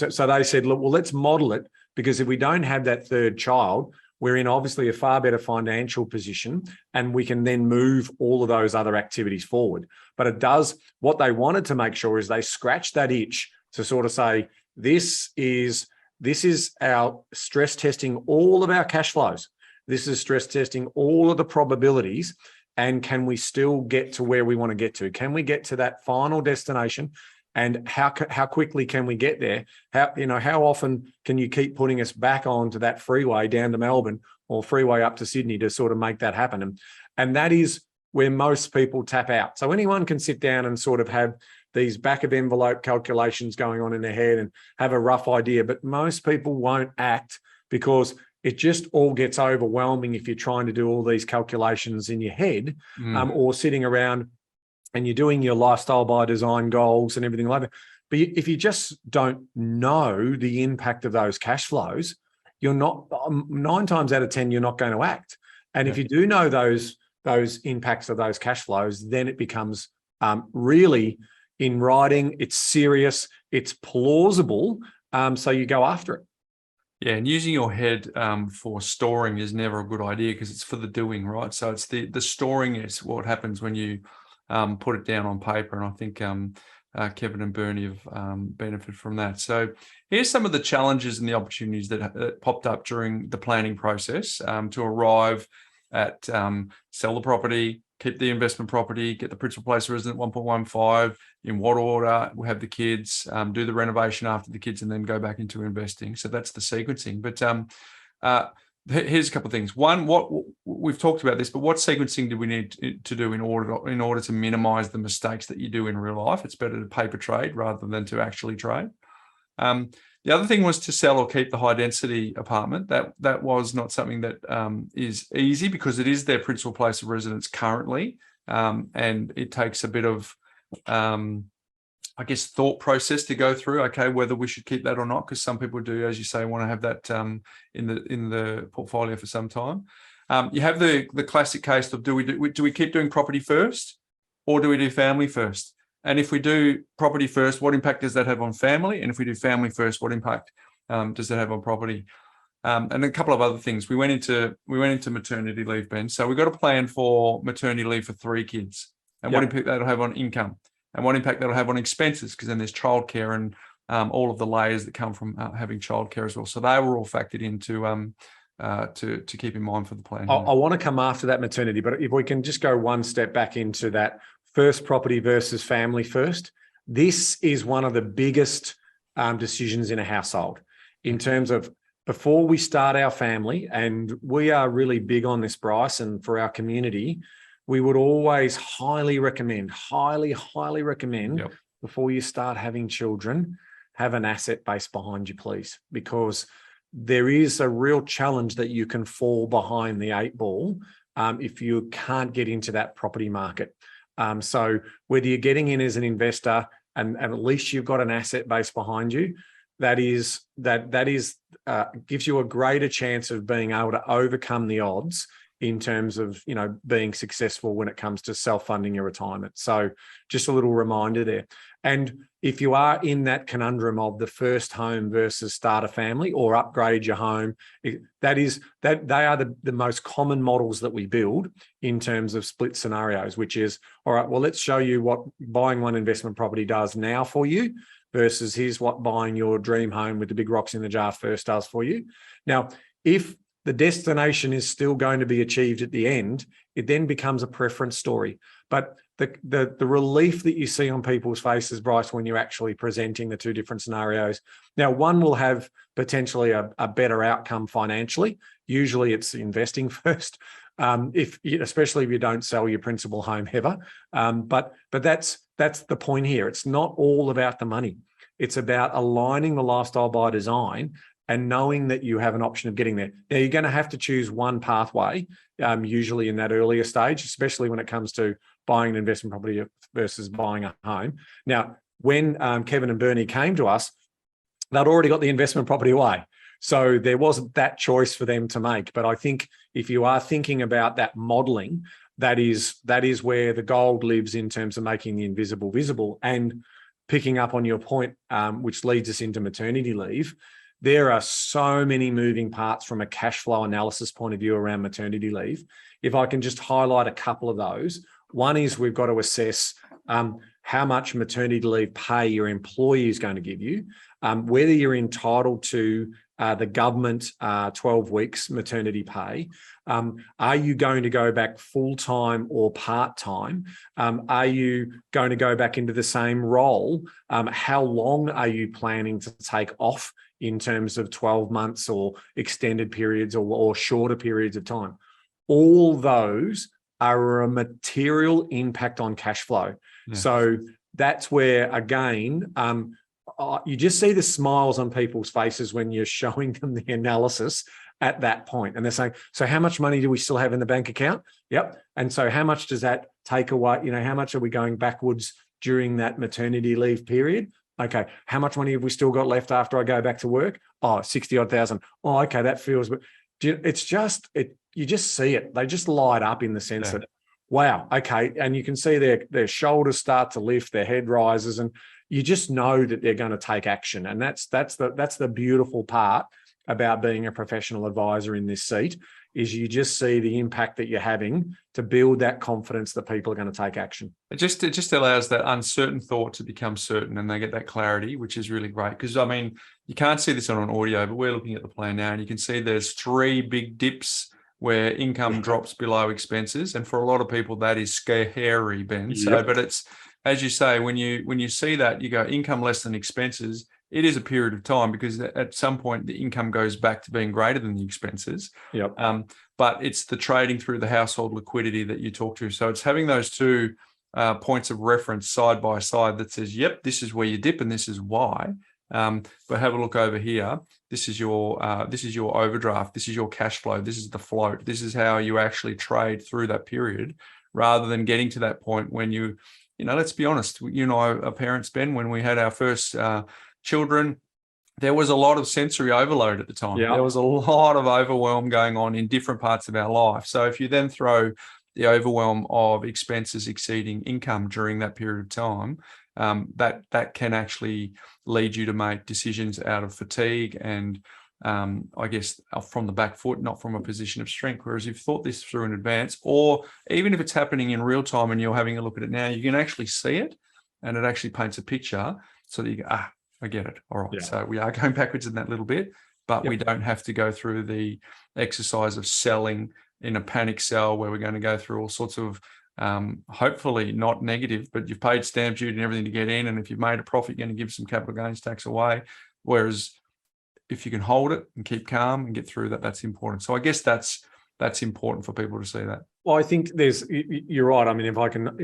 so they said, look, well, let's model it, because if we don't have that third child, we're in obviously a far better financial position and we can then move all of those other activities forward. But it does, what they wanted to make sure is they scratch that itch to sort of say, this is our stress testing all of our cash flows. This is stress testing all of the probabilities And can we still get to where we want to get to? Can we get to that final destination? And how quickly can we get there? How often can you keep putting us back onto that freeway down to Melbourne or freeway up to Sydney to sort of make that happen? And that is where most people tap out. So anyone can sit down and sort of have these back of envelope calculations going on in their head and have a rough idea, but most people won't act because it just all gets overwhelming if you're trying to do all these calculations in your head, or sitting around and you're doing your lifestyle by design goals and everything like that. But if you just don't know the impact of those cash flows, you're not, 9 times out of 10, you're not going to act. And if you do know those impacts of those cash flows, then it becomes really in writing, it's serious, it's plausible, so you go after it. Yeah, and using your head for storing is never a good idea because it's for the doing, right? So it's the storing is what happens when you put it down on paper, and I think Kevin and Bernie have benefited from that. So here's some of the challenges and the opportunities that popped up during the planning process to arrive at sell the property, keep the investment property, get the principal place resident 1.15, in what order, we'll have the kids, do the renovation after the kids, and then go back into investing. So that's the sequencing. But here's a couple of things. One, what we've talked about this, but what sequencing do we need to do in order to minimize the mistakes that you do in real life? It's better to paper trade rather than to actually trade. The other thing was to sell or keep the high density apartment. That was not something that is easy because it is their principal place of residence currently. And it takes a bit of, I guess, thought process to go through, okay, whether we should keep that or not, because some people do, as you say, want to have that in the portfolio for some time. You have the classic case of do we keep doing property first or do we do family first? And if we do property first, what impact does that have on family? And if we do family first, what impact does that have on property? And a couple of other things. We went into maternity leave, Ben. So we've got a plan for maternity leave for 3 kids, and what impact that'll have on income, and what impact that'll have on expenses, because then there's childcare and all of the layers that come from having childcare as well. So they were all factored into to keep in mind for the plan. I want to come after that maternity, but if we can just go one step back into that first property versus family first. This is one of the biggest decisions in a household in terms of before we start our family, and we are really big on this, Bryce, and for our community, we would always highly recommend before you start having children, have an asset base behind you, please, because there is a real challenge that you can fall behind the 8 ball if you can't get into that property market. So whether you're getting in as an investor and at least you've got an asset base behind you, that gives you a greater chance of being able to overcome the odds in terms of, being successful when it comes to self-funding your retirement. So just a little reminder there. And if you are in that conundrum of the first home versus start a family or upgrade your home, they are the most common models that we build in terms of split scenarios, which is, all right, well, let's show you what buying one investment property does now for you versus here's what buying your dream home with the big rocks in the jar first does for you. Now, if the destination is still going to be achieved at the end, it then becomes a preference story. But the relief that you see on people's faces, Bryce, when you're actually presenting the 2 different scenarios. Now, one will have potentially a better outcome financially. Usually it's investing first, especially if you don't sell your principal home ever. But that's the point here. It's not all about the money. It's about aligning the lifestyle by design and knowing that you have an option of getting there. Now, you're going to have to choose one pathway, usually in that earlier stage, especially when it comes to buying an investment property versus buying a home. Now, when Kevin and Bernie came to us, they'd already got the investment property away. So there wasn't that choice for them to make. But I think if you are thinking about that modeling, that is where the gold lives in terms of making the invisible visible. And picking up on your point, which leads us into maternity leave, there are so many moving parts from a cash flow analysis point of view around maternity leave. If I can just highlight a couple of those. One is we've got to assess how much maternity leave pay your employee is going to give you, whether you're entitled to the government 12 weeks maternity pay. Are you going to go back full-time or part-time? Are you going to go back into the same role? How long are you planning to take off in terms of 12 months or extended periods or shorter periods of time? All those are a material impact on cash flow. Yeah. So that's where, again, you just see the smiles on people's faces when you're showing them the analysis at that point. And they're saying, so how much money do we still have in the bank account? Yep. And so how much does that take away? You know, how much are we going backwards during that maternity leave period? Okay. How much money have we still got left after I go back to work? Oh, 60 odd thousand. Oh, okay. That feels, it's just, you just see it. They just light up in the sense that, wow, okay. And you can see their shoulders start to lift, their head rises, and you just know that they're going to take action. And that's the beautiful part about being a professional advisor in this seat, is you just see the impact that you're having to build that confidence that people are going to take action. It just allows that uncertain thought to become certain, and they get that clarity, which is really great. Because I mean, you can't see this on an audio, but we're looking at the plan now, and you can see there's 3 big dips where income drops below expenses, and for a lot of people that is scary, Ben. Yep. So, but it's, as you say, when you see that, you go income less than expenses. It is a period of time, because at some point the income goes back to being greater than the expenses. Yep. But it's the trading through the household liquidity that you talk to. So it's having those 2 points of reference side by side that says, yep, this is where you dip and this is why. But have a look over here. This is your overdraft. This is your cash flow. This is the float. This is how you actually trade through that period, rather than getting to that point when you know, let's be honest, you know, our parents, Ben, when we had our first children, there was a lot of sensory overload at the time. Yeah. There was a lot of overwhelm going on in different parts of our life. So if you then throw the overwhelm of expenses exceeding income during that period of time, that can actually lead you to make decisions out of fatigue and I guess from the back foot, not from a position of strength. Whereas if you've thought this through in advance, or even if it's happening in real time and you're having a look at it now, you can actually see it, and it actually paints a picture so that you go, I get it. All right. Yeah. So we are going backwards in that little bit, but we don't have to go through the exercise of selling in a panic sell where we're going to go through all sorts of hopefully not negative, but you've paid stamp duty and everything to get in, and if you've made a profit, you're going to give some capital gains tax away. Whereas if you can hold it and keep calm and get through that, that's important. So I guess that's important for people to see that. Well, I think you're right. I mean, if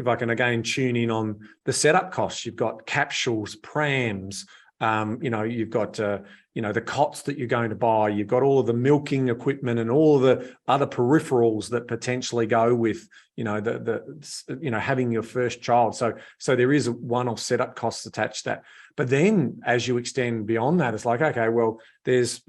I can again tune in on the setup costs, you've got capsules, prams, you've got the cots that you're going to buy, you've got all of the milking equipment and all of the other peripherals that potentially go with having your first child. So there is a one-off setup costs attached to that. But then as you extend beyond that, it's like, okay, well, there's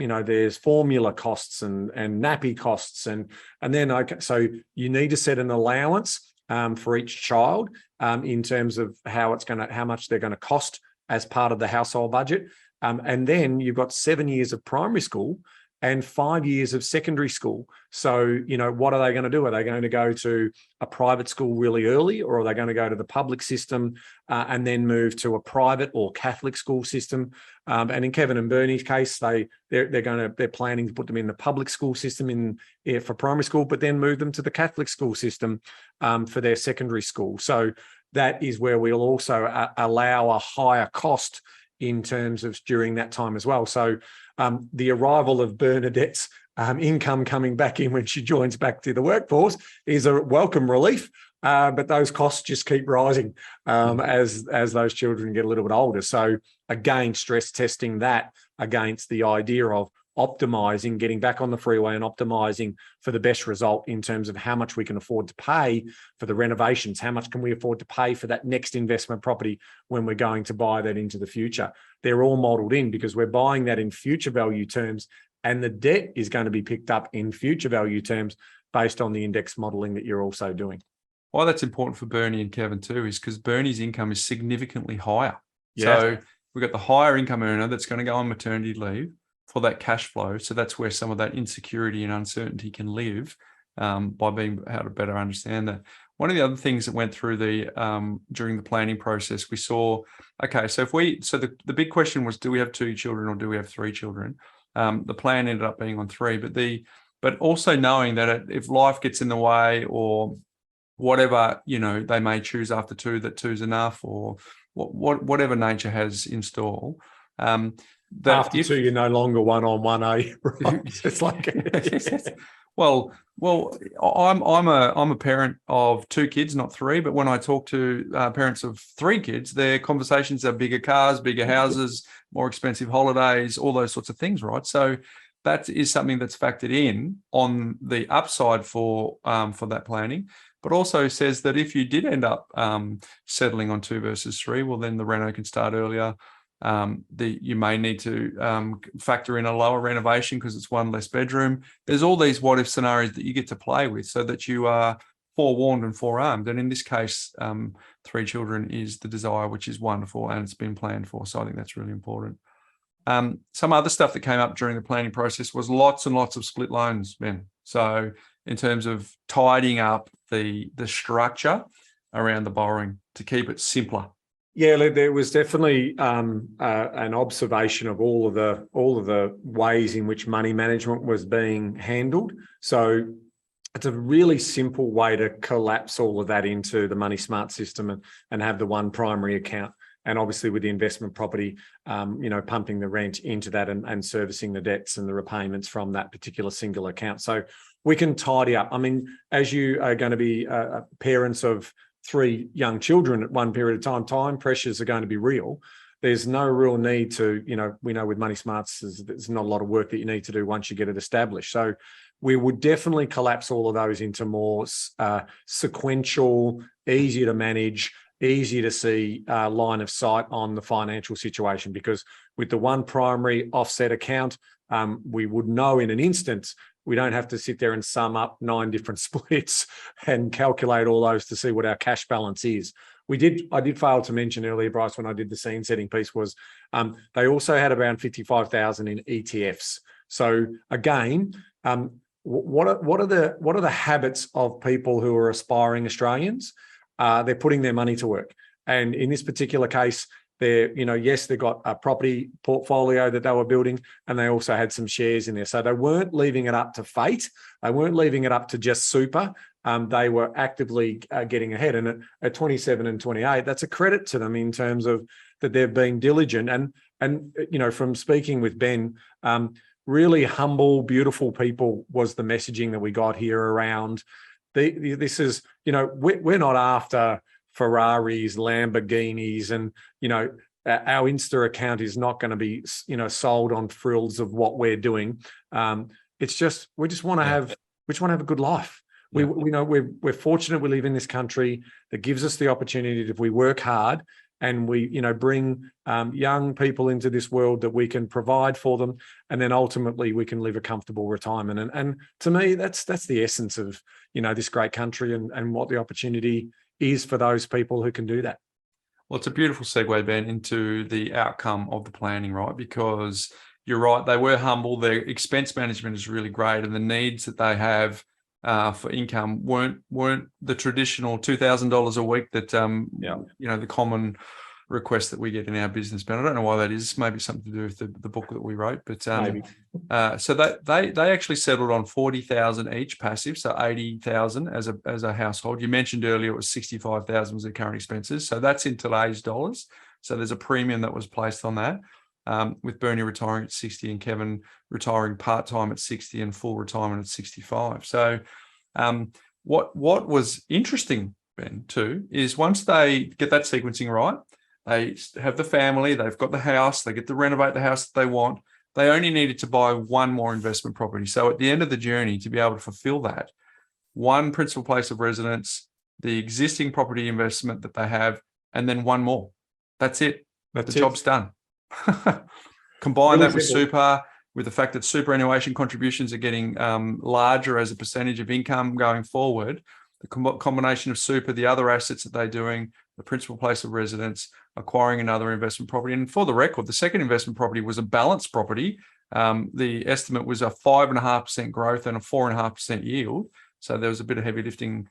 formula costs and nappy costs and then so you need to set an allowance for each child in terms of how much they're going to cost as part of the household budget. And then you've got 7 years of primary school and 5 years of secondary school. So, what are they going to do? Are they going to go to a private school really early, or are they going to go to the public system and then move to a private or Catholic school system? And in Kevin and Bernie's case, they're planning to put them in the public school system for primary school, but then move them to the Catholic school system for their secondary school. So that is where we'll also allow a higher cost in terms of during that time as well. So the arrival of Bernadette's income coming back in when she joins back to the workforce is a welcome relief, but those costs just keep rising as those children get a little bit older. So again, stress testing that against the idea of optimizing, getting back on the freeway and optimizing for the best result in terms of how much we can afford to pay for the renovations, how much can we afford to pay for that next investment property when we're going to buy that into the future. They're all modeled in because we're buying that in future value terms, and the debt is going to be picked up in future value terms based on the index modeling that you're also doing. Why that's important for Bernie and Kevin too is because Bernie's income is significantly higher. Yeah. So we've got the higher income earner that's going to go on maternity leave for that cash flow. So that's where some of that insecurity and uncertainty can live by being able to better understand that. One of the other things that went through during the planning process, we saw, okay, so the big question was, do we have 2 children or do we have 3 children? The plan ended up being on 3, but also knowing that if life gets in the way or whatever, they may choose after 2 that 2's enough, or whatever nature has in store. That after 2, you're no longer one-on-one, are you? Right? It's like, well, I'm a parent of 2 kids, not 3. But when I talk to parents of 3 kids, their conversations are bigger cars, bigger houses, more expensive holidays, all those sorts of things, right? So that is something that's factored in on the upside for that planning. But also says that if you did end up settling on 2 versus 3, well, then the reno can start earlier. You may need to factor in a lower renovation because it's 1 less bedroom. There's all these what if scenarios that you get to play with so that you are forewarned and forearmed. And in this case, 3 children is the desire, which is wonderful, and it's been planned for. So I think that's really important. Some other stuff that came up during the planning process was lots and lots of split loans, Ben. So in terms of tidying up the structure around the borrowing to keep it simpler. Yeah, there was definitely an observation of all of the ways in which money management was being handled. So it's a really simple way to collapse all of that into the Money Smart system and have the one primary account. And obviously with the investment property, pumping the rent into that and servicing the debts and the repayments from that particular single account. So we can tidy up. I mean, as you are going to be parents of 3 young children at one period of time pressures are going to be real. There's no real need to, we know with Money Smarts, there's not a lot of work that you need to do once you get it established. So we would definitely collapse all of those into more sequential, easier to manage, easier to see line of sight on the financial situation, because with the one primary offset account, we would know in an instant. We don't have to sit there and sum up 9 different splits and calculate all those to see what our cash balance is. I did fail to mention earlier, Bryce, when I did the scene setting piece, was they also had around 55,000 in ETFs. So again, what are the habits of people who are aspiring Australians? They're putting their money to work, and in this particular case, yes, they got a property portfolio that they were building, and they also had some shares in there. So they weren't leaving it up to fate. They weren't leaving it up to just super. They were actively getting ahead. And at 27 and 28, that's a credit to them in terms of that they've been diligent. And from speaking with Ben, really humble, beautiful people was the messaging that we got here around. This is, we're not after Ferraris, Lamborghinis, and our Insta account is not going to be sold on frills of what we're doing. It's just we just want to have a good life. Yeah. We're fortunate we live in this country that gives us the opportunity that if we work hard and we bring young people into this world that we can provide for them, and then ultimately we can live a comfortable retirement. And to me, that's the essence of this great country and what the opportunity is for those people who can do that. Well, it's a beautiful segue, Ben, into the outcome of the planning, right? Because you're right, they were humble. Their expense management is really great, and the needs that they have for income weren't the traditional $2,000 a week that the common request that we get in our business. But I don't know why that is. Maybe something to do with the book that we wrote. But maybe. So they actually settled on 40,000 each passive, so 80,000 as a household. You mentioned earlier it was 65,000 was their current expenses. So that's in today's dollars. So there's a premium that was placed on that. With Bernie retiring at 60 and Kevin retiring part-time at 60 and full retirement at 65. So what was interesting, Ben, too, is once they get that sequencing right, they have the family, they've got the house, they get to renovate the house that they want. They only needed to buy one more investment property. So at the end of the journey, to be able to fulfill that, one principal place of residence, the existing property investment that they have, and then one more. That's it. The job's done. Combine really that with super, with the fact that superannuation contributions are getting larger as a percentage of income going forward, the combination of super, the other assets that they're doing, the principal place of residence, acquiring another investment property. And for the record, the second investment property was a balanced property. The estimate was a 5.5% growth and a 4.5% yield. So there was a bit of heavy lifting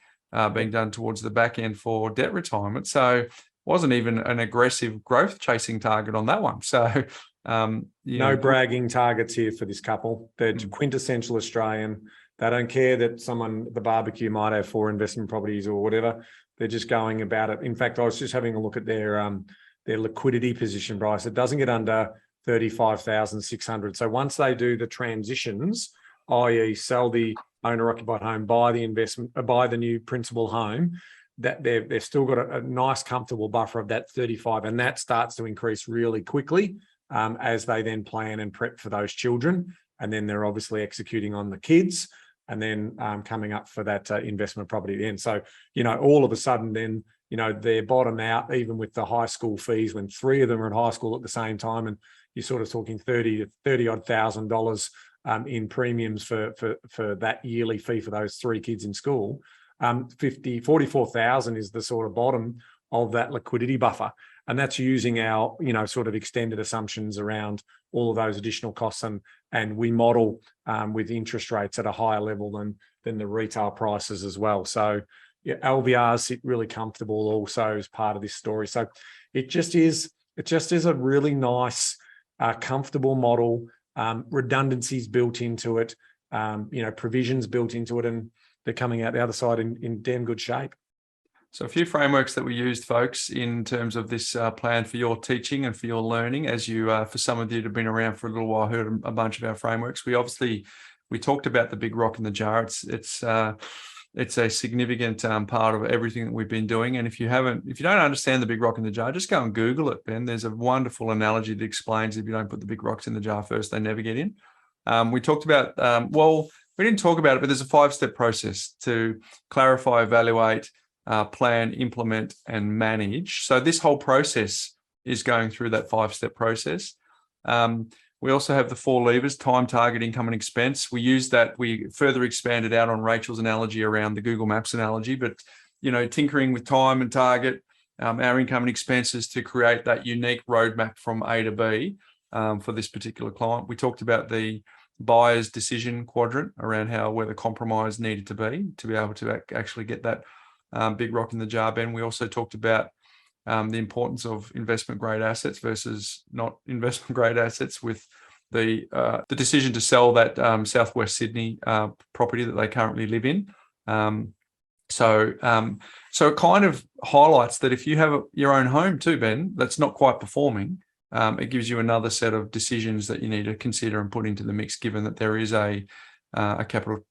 being done towards the back end for debt retirement. So wasn't even an aggressive growth chasing target on that one. So No bragging targets here for this couple. They're quintessential Australian. They don't care that someone at the barbecue might have 4 investment properties or whatever. They're just going about it. In fact, I was just having a look at their liquidity position, Bryce. It doesn't get under 35,600. So once they do the transitions, i.e. sell the owner-occupied home, buy the new principal home, that they've still got a nice, comfortable buffer of that 35, and that starts to increase really quickly as they then plan and prep for those children. And then they're obviously executing on the kids and then coming up for that investment property at the end. So, all of a sudden then, they're bottom out, even with the high school fees, when 3 of them are at high school at the same time, and you're sort of talking $30,000 in premiums for that yearly fee for those 3 kids in school. 44,000 is the sort of bottom of that liquidity buffer. And that's using our, sort of extended assumptions around all of those additional costs. And we model with interest rates at a higher level than the retail prices as well. So LVRs sit really comfortable also as part of this story. So it just is a really nice, comfortable model, redundancies built into it, provisions built into it, and they're coming out the other side in damn good shape. So a few frameworks that we used, folks, in terms of this plan for your teaching and for your learning, as you, for some of you that have been around for a little while, heard a bunch of our frameworks. We talked about the big rock in the jar. It's a significant part of everything that we've been doing. And if you don't understand the big rock in the jar, just go and Google it, Ben. There's a wonderful analogy that explains if you don't put the big rocks in the jar first, they never get in. We talked about, we didn't talk about it, but there's a 5-step process to clarify, evaluate, plan, implement, and manage. So this whole process is going through that 5-step process. We also have the 4 levers: time, target, income, and expense. We use that. We further expanded out on Rachel's analogy around the Google Maps analogy, but, tinkering with time and target, our income and expenses to create that unique roadmap from A to B for this particular client. We talked about the buyer's decision quadrant around where the compromise needed to be able to actually get that big rock in the jar, Ben. We also talked about the importance of investment grade assets versus not investment grade assets, with the decision to sell that Southwest Sydney property that they currently live in. So it kind of highlights that if you have your own home too, Ben, that's not quite performing, it gives you another set of decisions that you need to consider and put into the mix, given that there is a capital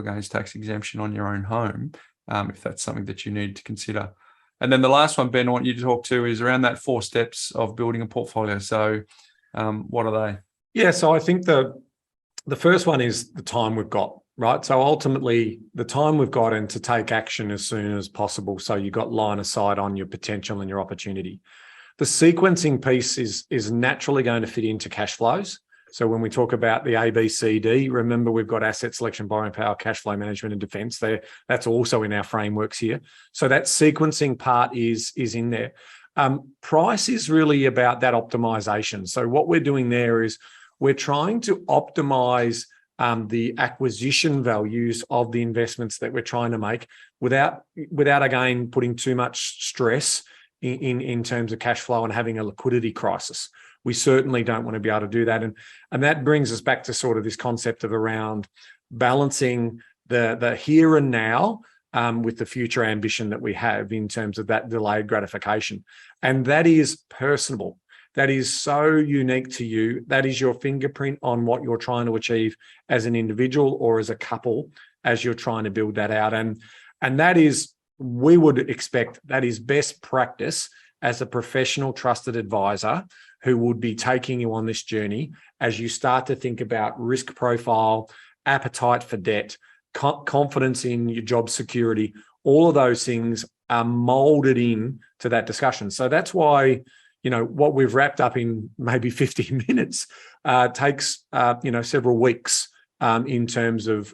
gains tax exemption on your own home, if that's something that you need to consider. And then the last one, Ben, I want you to talk to is around that 4 steps of building a portfolio. So what are they? Yeah, so I think the first one is the time we've got, right? So ultimately, the time we've got and to take action as soon as possible. So you've got line of sight on your potential and your opportunity. The sequencing piece is naturally going to fit into cash flows. So when we talk about the A, B, C, D, remember we've got asset selection, borrowing power, cash flow management, and defence there. That's also in our frameworks here. So that sequencing part is in there. Price is really about that optimization. So what we're doing there is we're trying to optimize the acquisition values of the investments that we're trying to make without again putting too much stress in terms of cash flow and having a liquidity crisis. We certainly don't want to be able to do that. And that brings us back to sort of this concept of around balancing the here and now with the future ambition that we have in terms of that delayed gratification. And that is personable. That is so unique to you. That is your fingerprint on what you're trying to achieve as an individual or as a couple as you're trying to build that out. And that is, we would expect that is best practice as a professional trusted advisor who would be taking you on this journey as you start to think about risk profile, appetite for debt, confidence in your job security. All of those things are molded in to that discussion. So that's why, what we've wrapped up in maybe 15 minutes takes, several weeks in terms of,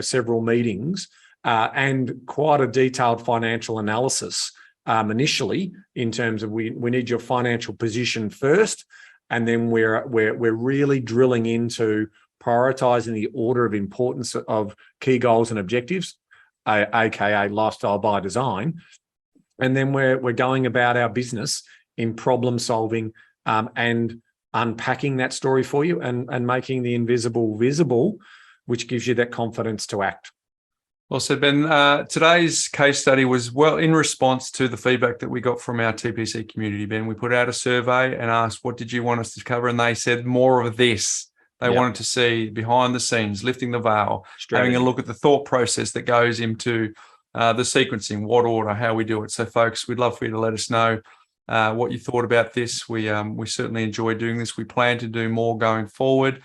several meetings and quite a detailed financial analysis initially, in terms of we need your financial position first, and then we're really drilling into prioritizing the order of importance of key goals and objectives, aka lifestyle by design, and then we're going about our business in problem solving and unpacking that story for you and making the invisible visible, which gives you that confidence to act. Well said, Ben. Today's case study was in response to the feedback that we got from our TPC community, Ben. We put out a survey and asked, what did you want us to cover? And they said more of this. They wanted to see behind the scenes, lifting the veil, having a look at the thought process that goes into the sequencing, what order, how we do it. So, folks, we'd love for you to let us know what you thought about this. We certainly enjoy doing this. We plan to do more going forward.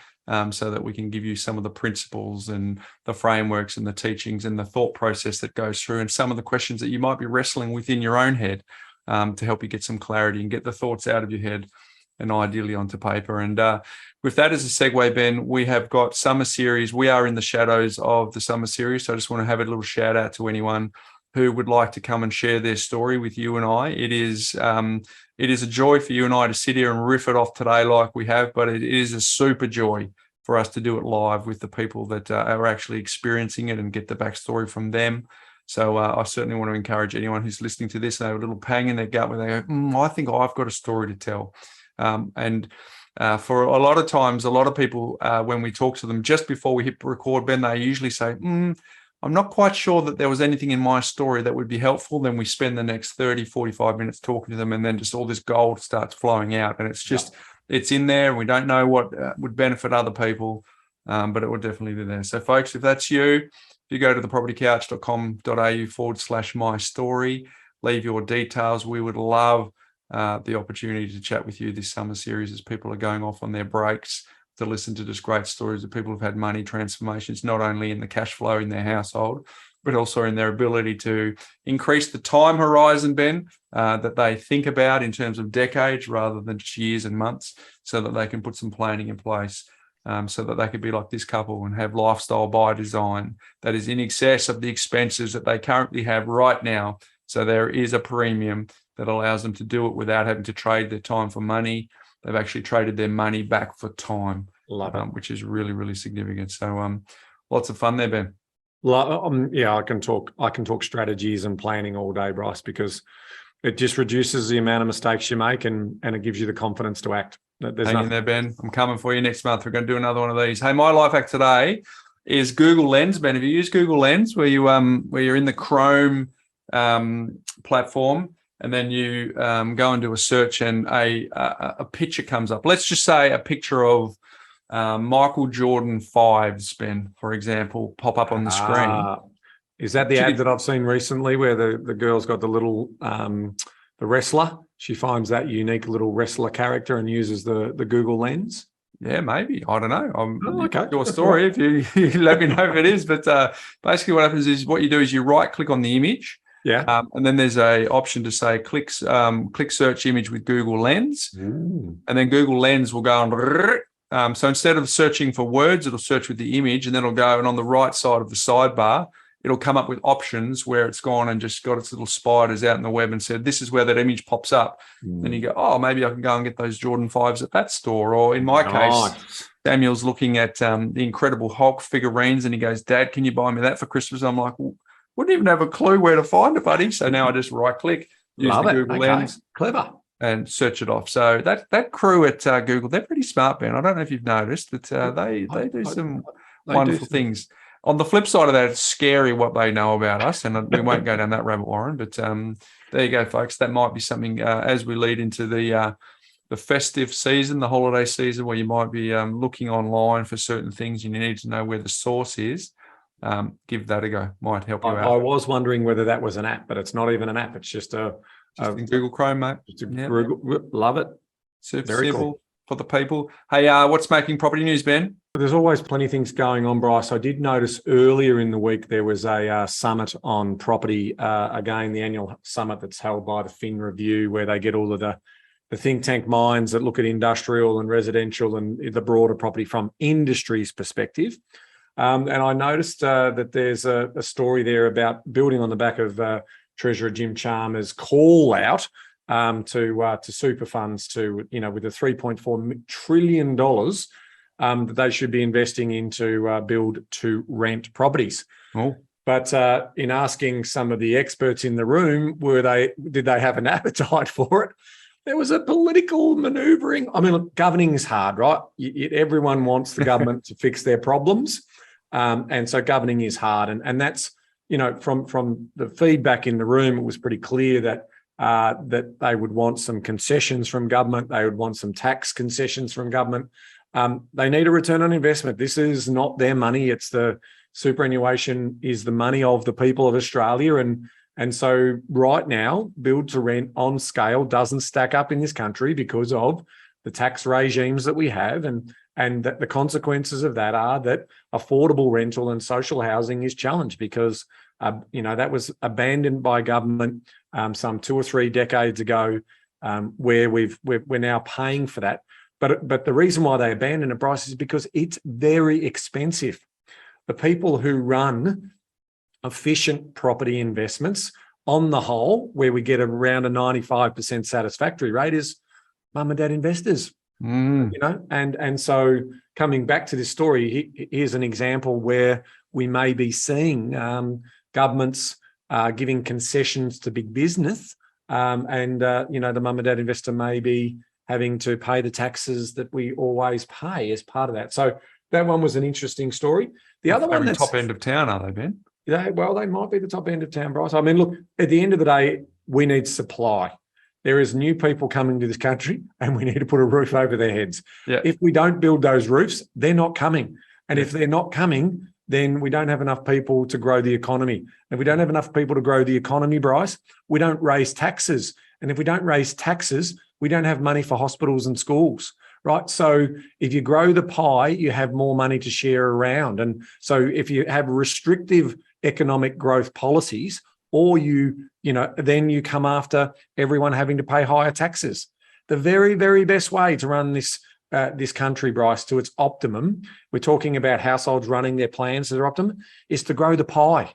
So that we can give you some of the principles and the frameworks and the teachings and the thought process that goes through, and some of the questions that you might be wrestling with in your own head, to help you get some clarity and get the thoughts out of your head and ideally onto paper. And with that as a segue, Ben, we have got summer series. We are in the shadows of the summer series. So I just want to have a little shout out to anyone who would like to come and share their story with you and I. It is a joy for you and I to sit here and riff it off today like we have, but it is a super joy for us to do it live with the people that are actually experiencing it and get the backstory from them. So I certainly want to encourage anyone who's listening to this and have a little pang in their gut where they go, I think I've got a story to tell. For a lot of times, a lot of people, when we talk to them just before we hit record, Ben, they usually say, I'm not quite sure that there was anything in my story that would be helpful. Then we spend the next 30, 45 minutes talking to them, and then just all this gold starts flowing out. And it's just, it's in there. And we don't know what would benefit other people, but it will definitely be there. So, folks, if that's you, if you go to thepropertycouch.com.au/my story, leave your details. We would love the opportunity to chat with you this summer series as people are going off on their breaks, to listen to just great stories of people who've had money transformations, not only in the cash flow in their household, but also in their ability to increase the time horizon, Ben, that they think about in terms of decades rather than just years and months, so that they can put some planning in place, so that they could be like this couple and have lifestyle by design that is in excess of the expenses that they currently have right now. So there is a premium that allows them to do it without having to trade their time for money. They've actually traded their money back for time, which is really, really significant. So lots of fun there, Ben. I can talk strategies and planning all day, Bryce, because it just reduces the amount of mistakes you make and it gives you the confidence to act. Hang in there, Ben. I'm coming for you next month. We're going to do another one of these. Hey, my life hack today is Google Lens, Ben. Have you used Google Lens where you're in the Chrome platform, and then you go and do a search and a picture comes up? Let's just say a picture of Michael Jordan 5s, Ben, for example, pop up on the screen. Is that the ad that I've seen recently where the girl's got the little the wrestler? She finds that unique little wrestler character and uses the Google Lens. Yeah, maybe. I don't know. Okay. Your story, if you let me know if it is. But basically what happens is what you do is you right-click on the image. Yeah. And then there's a option to say click search image with Google Lens. Ooh. And then Google Lens will go on. So instead of searching for words, it'll search with the image, and then it'll go, and on the right side of the sidebar, it'll come up with options where it's gone and just got its little spiders out in the web and said, this is where that image pops up. Then you go, oh, maybe I can go and get those Jordan 5s at that store. Or in my case, Samuel's looking at the Incredible Hulk figurines, and he goes, Dad, can you buy me that for Christmas? I'm like, well, wouldn't even have a clue where to find it, buddy. So now I just right-click, use the Google Lens. Clever. And search it off. So that crew at Google, they're pretty smart, Ben. I don't know if you've noticed, but they do some wonderful things. On the flip side of that, it's scary what they know about us, and we won't go down that rabbit warren. But there you go, folks. That might be something as we lead into the festive season, the holiday season, where you might be looking online for certain things and you need to know where the source is. Give that a go. Might help you out. I was wondering whether that was an app, but it's not even an app. It's just in Google Chrome, mate. Google, love it. Super very simple. Cool. For the people. Hey, what's making property news, Ben? There's always plenty of things going on, Bryce. I did notice earlier in the week there was a summit on property, again, the annual summit that's held by the Fin Review, where they get all of the think tank minds that look at industrial and residential and the broader property from industry's perspective. And I noticed that there's a story there about building on the back of Treasurer Jim Chalmers' call out to super funds to, with the $3.4 trillion that they should be investing into build to rent properties. Oh. But in asking some of the experts in the room, did they have an appetite for it? there was a political manoeuvring. I mean, look, governing is hard, right? Everyone wants the government to fix their problems. And so governing is hard. And that's, from the feedback in the room, it was pretty clear that that they would want some concessions from government. They would want some tax concessions from government. They need a return on investment. This is not their money. It's the superannuation is the money of the people of Australia. And so right now, build to rent on scale doesn't stack up in this country because of the tax regimes that we have. And that the consequences of that are that affordable rental and social housing is challenged because, that was abandoned by government some 2 or 3 decades ago, where we're now paying for that. But the reason why they abandoned it, Bryce, is because it's very expensive. The people who run efficient property investments, on the whole, where we get around a 95% satisfactory rate, is mum and dad investors. And so coming back to this story, here's an example where we may be seeing governments giving concessions to big business, the mum and dad investor may be having to pay the taxes that we always pay as part of that. So that one was an interesting story. The other one that's top end of town, are they, Ben? Yeah, well, they might be the top end of town, Bryce. I mean, look, at the end of the day, we need supply. There is new people coming to this country and we need to put a roof over their heads. Yeah. If we don't build those roofs, they're not coming. And if they're not coming, then we don't have enough people to grow the economy. And if we don't have enough people to grow the economy, Bryce, we don't raise taxes. And if we don't raise taxes, we don't have money for hospitals and schools, right? So if you grow the pie, you have more money to share around. And so if you have restrictive economic growth policies, or then you come after everyone having to pay higher taxes. The very, very best way to run this country, Bryce, to its optimum, we're talking about households running their plans to their optimum, is to grow the pie.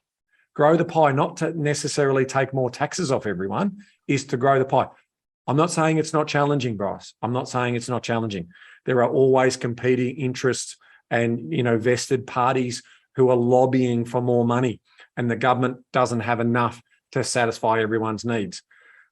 Grow the pie, not to necessarily take more taxes off everyone, is to grow the pie. I'm not saying it's not challenging, Bryce. I'm not saying it's not challenging. There are always competing interests and, vested parties who are lobbying for more money, and the government doesn't have enough to satisfy everyone's needs.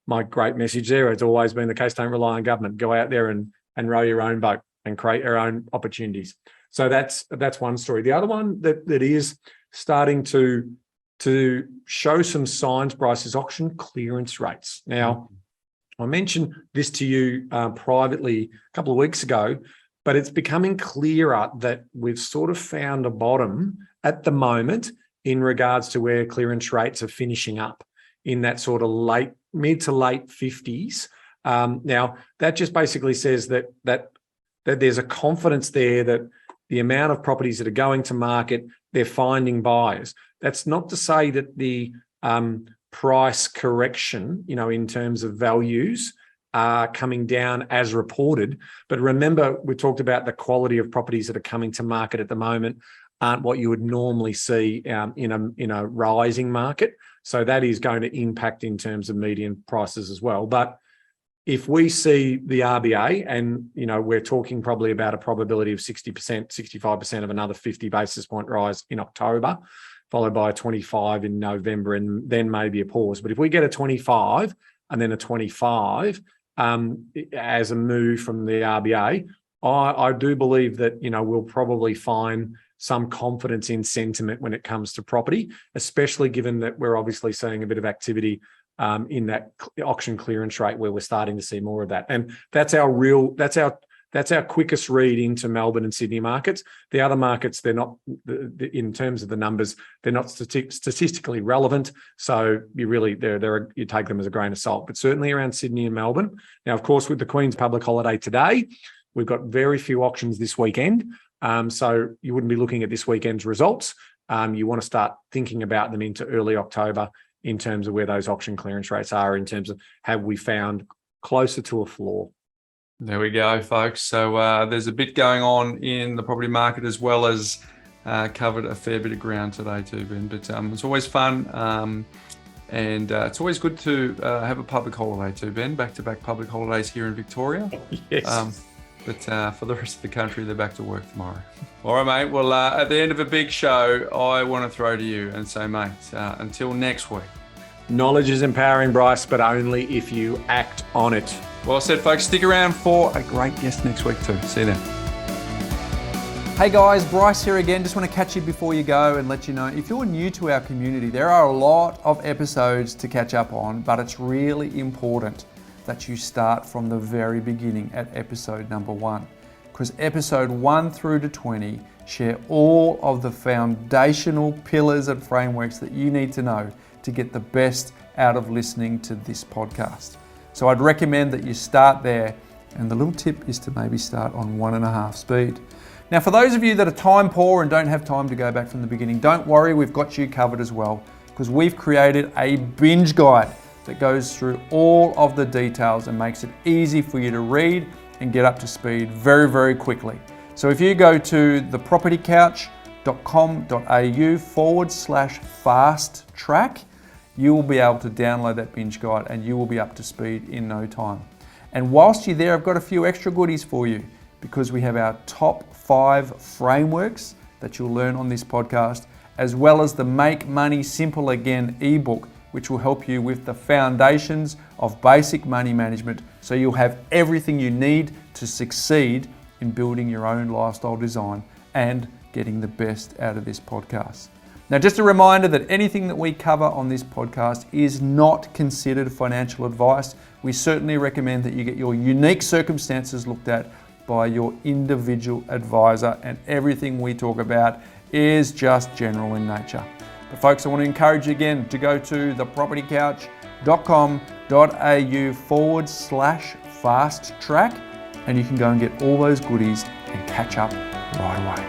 My great message there has always been the case: don't rely on government. Go out there and row your own boat and create your own opportunities. So that's one story. The other one that is starting to show some signs, Bryce, is auction clearance rates. Now, I mentioned this to you privately a couple of weeks ago, but it's becoming clearer that we've sort of found a bottom at the moment in regards to where clearance rates are finishing up in that sort of mid to late 50s. Now, that just basically says that there's a confidence there that the amount of properties that are going to market, they're finding buyers. That's not to say that the price correction, in terms of values, are coming down as reported. But remember, we talked about the quality of properties that are coming to market at the moment aren't what you would normally see in a rising market. So that is going to impact in terms of median prices as well. But if we see the RBA, and we're talking probably about a probability of 60%, 65% of another 50 basis point rise in October, followed by a 25 in November, and then maybe a pause. But if we get a 25 and then a 25 as a move from the RBA, I do believe that we'll probably find some confidence in sentiment when it comes to property, especially given that we're obviously seeing a bit of activity in that auction clearance rate, where we're starting to see more of that. And that's our quickest read into Melbourne and Sydney markets. The other markets, they're not, in terms of the numbers, they're not statistically relevant. So you take them as a grain of salt. But certainly around Sydney and Melbourne. Now, of course, with the Queen's public holiday today, we've got very few auctions this weekend. So you wouldn't be looking at this weekend's results. You want to start thinking about them into early October in terms of where those auction clearance rates are, in terms of have we found closer to a floor. There we go, folks. So there's a bit going on in the property market, as well as covered a fair bit of ground today too, Ben. But it's always fun, and it's always good to have a public holiday too, Ben. Back-to-back public holidays here in Victoria. Yes. But for the rest of the country, they're back to work tomorrow. All right, mate. Well, at the end of a big show, I want to throw to you and say, mate, until next week. Knowledge is empowering, Bryce, but only if you act on it. Well said, folks. Stick around for a great guest next week too. See you then. Hey guys, Bryce here again. Just want to catch you before you go and let you know, if you're new to our community, there are a lot of episodes to catch up on, but it's really important that you start from the very beginning at episode number 1. Because episode 1 through to 20 share all of the foundational pillars and frameworks that you need to know to get the best out of listening to this podcast. So I'd recommend that you start there, and the little tip is to maybe start on 1.5 speed. Now, for those of you that are time poor and don't have time to go back from the beginning, don't worry, we've got you covered as well, because we've created a binge guide that goes through all of the details and makes it easy for you to read and get up to speed very, very quickly. So if you go to thepropertycouch.com.au/fast track, you will be able to download that binge guide and you will be up to speed in no time. And whilst you're there, I've got a few extra goodies for you, because we have our top 5 frameworks that you'll learn on this podcast, as well as the Make Money Simple Again ebook, which will help you with the foundations of basic money management, so you'll have everything you need to succeed in building your own lifestyle design and getting the best out of this podcast. Now, just a reminder that anything that we cover on this podcast is not considered financial advice. We certainly recommend that you get your unique circumstances looked at by your individual advisor, and everything we talk about is just general in nature. But folks, I want to encourage you again to go to thepropertycouch.com.au/fast track, and you can go and get all those goodies and catch up right away.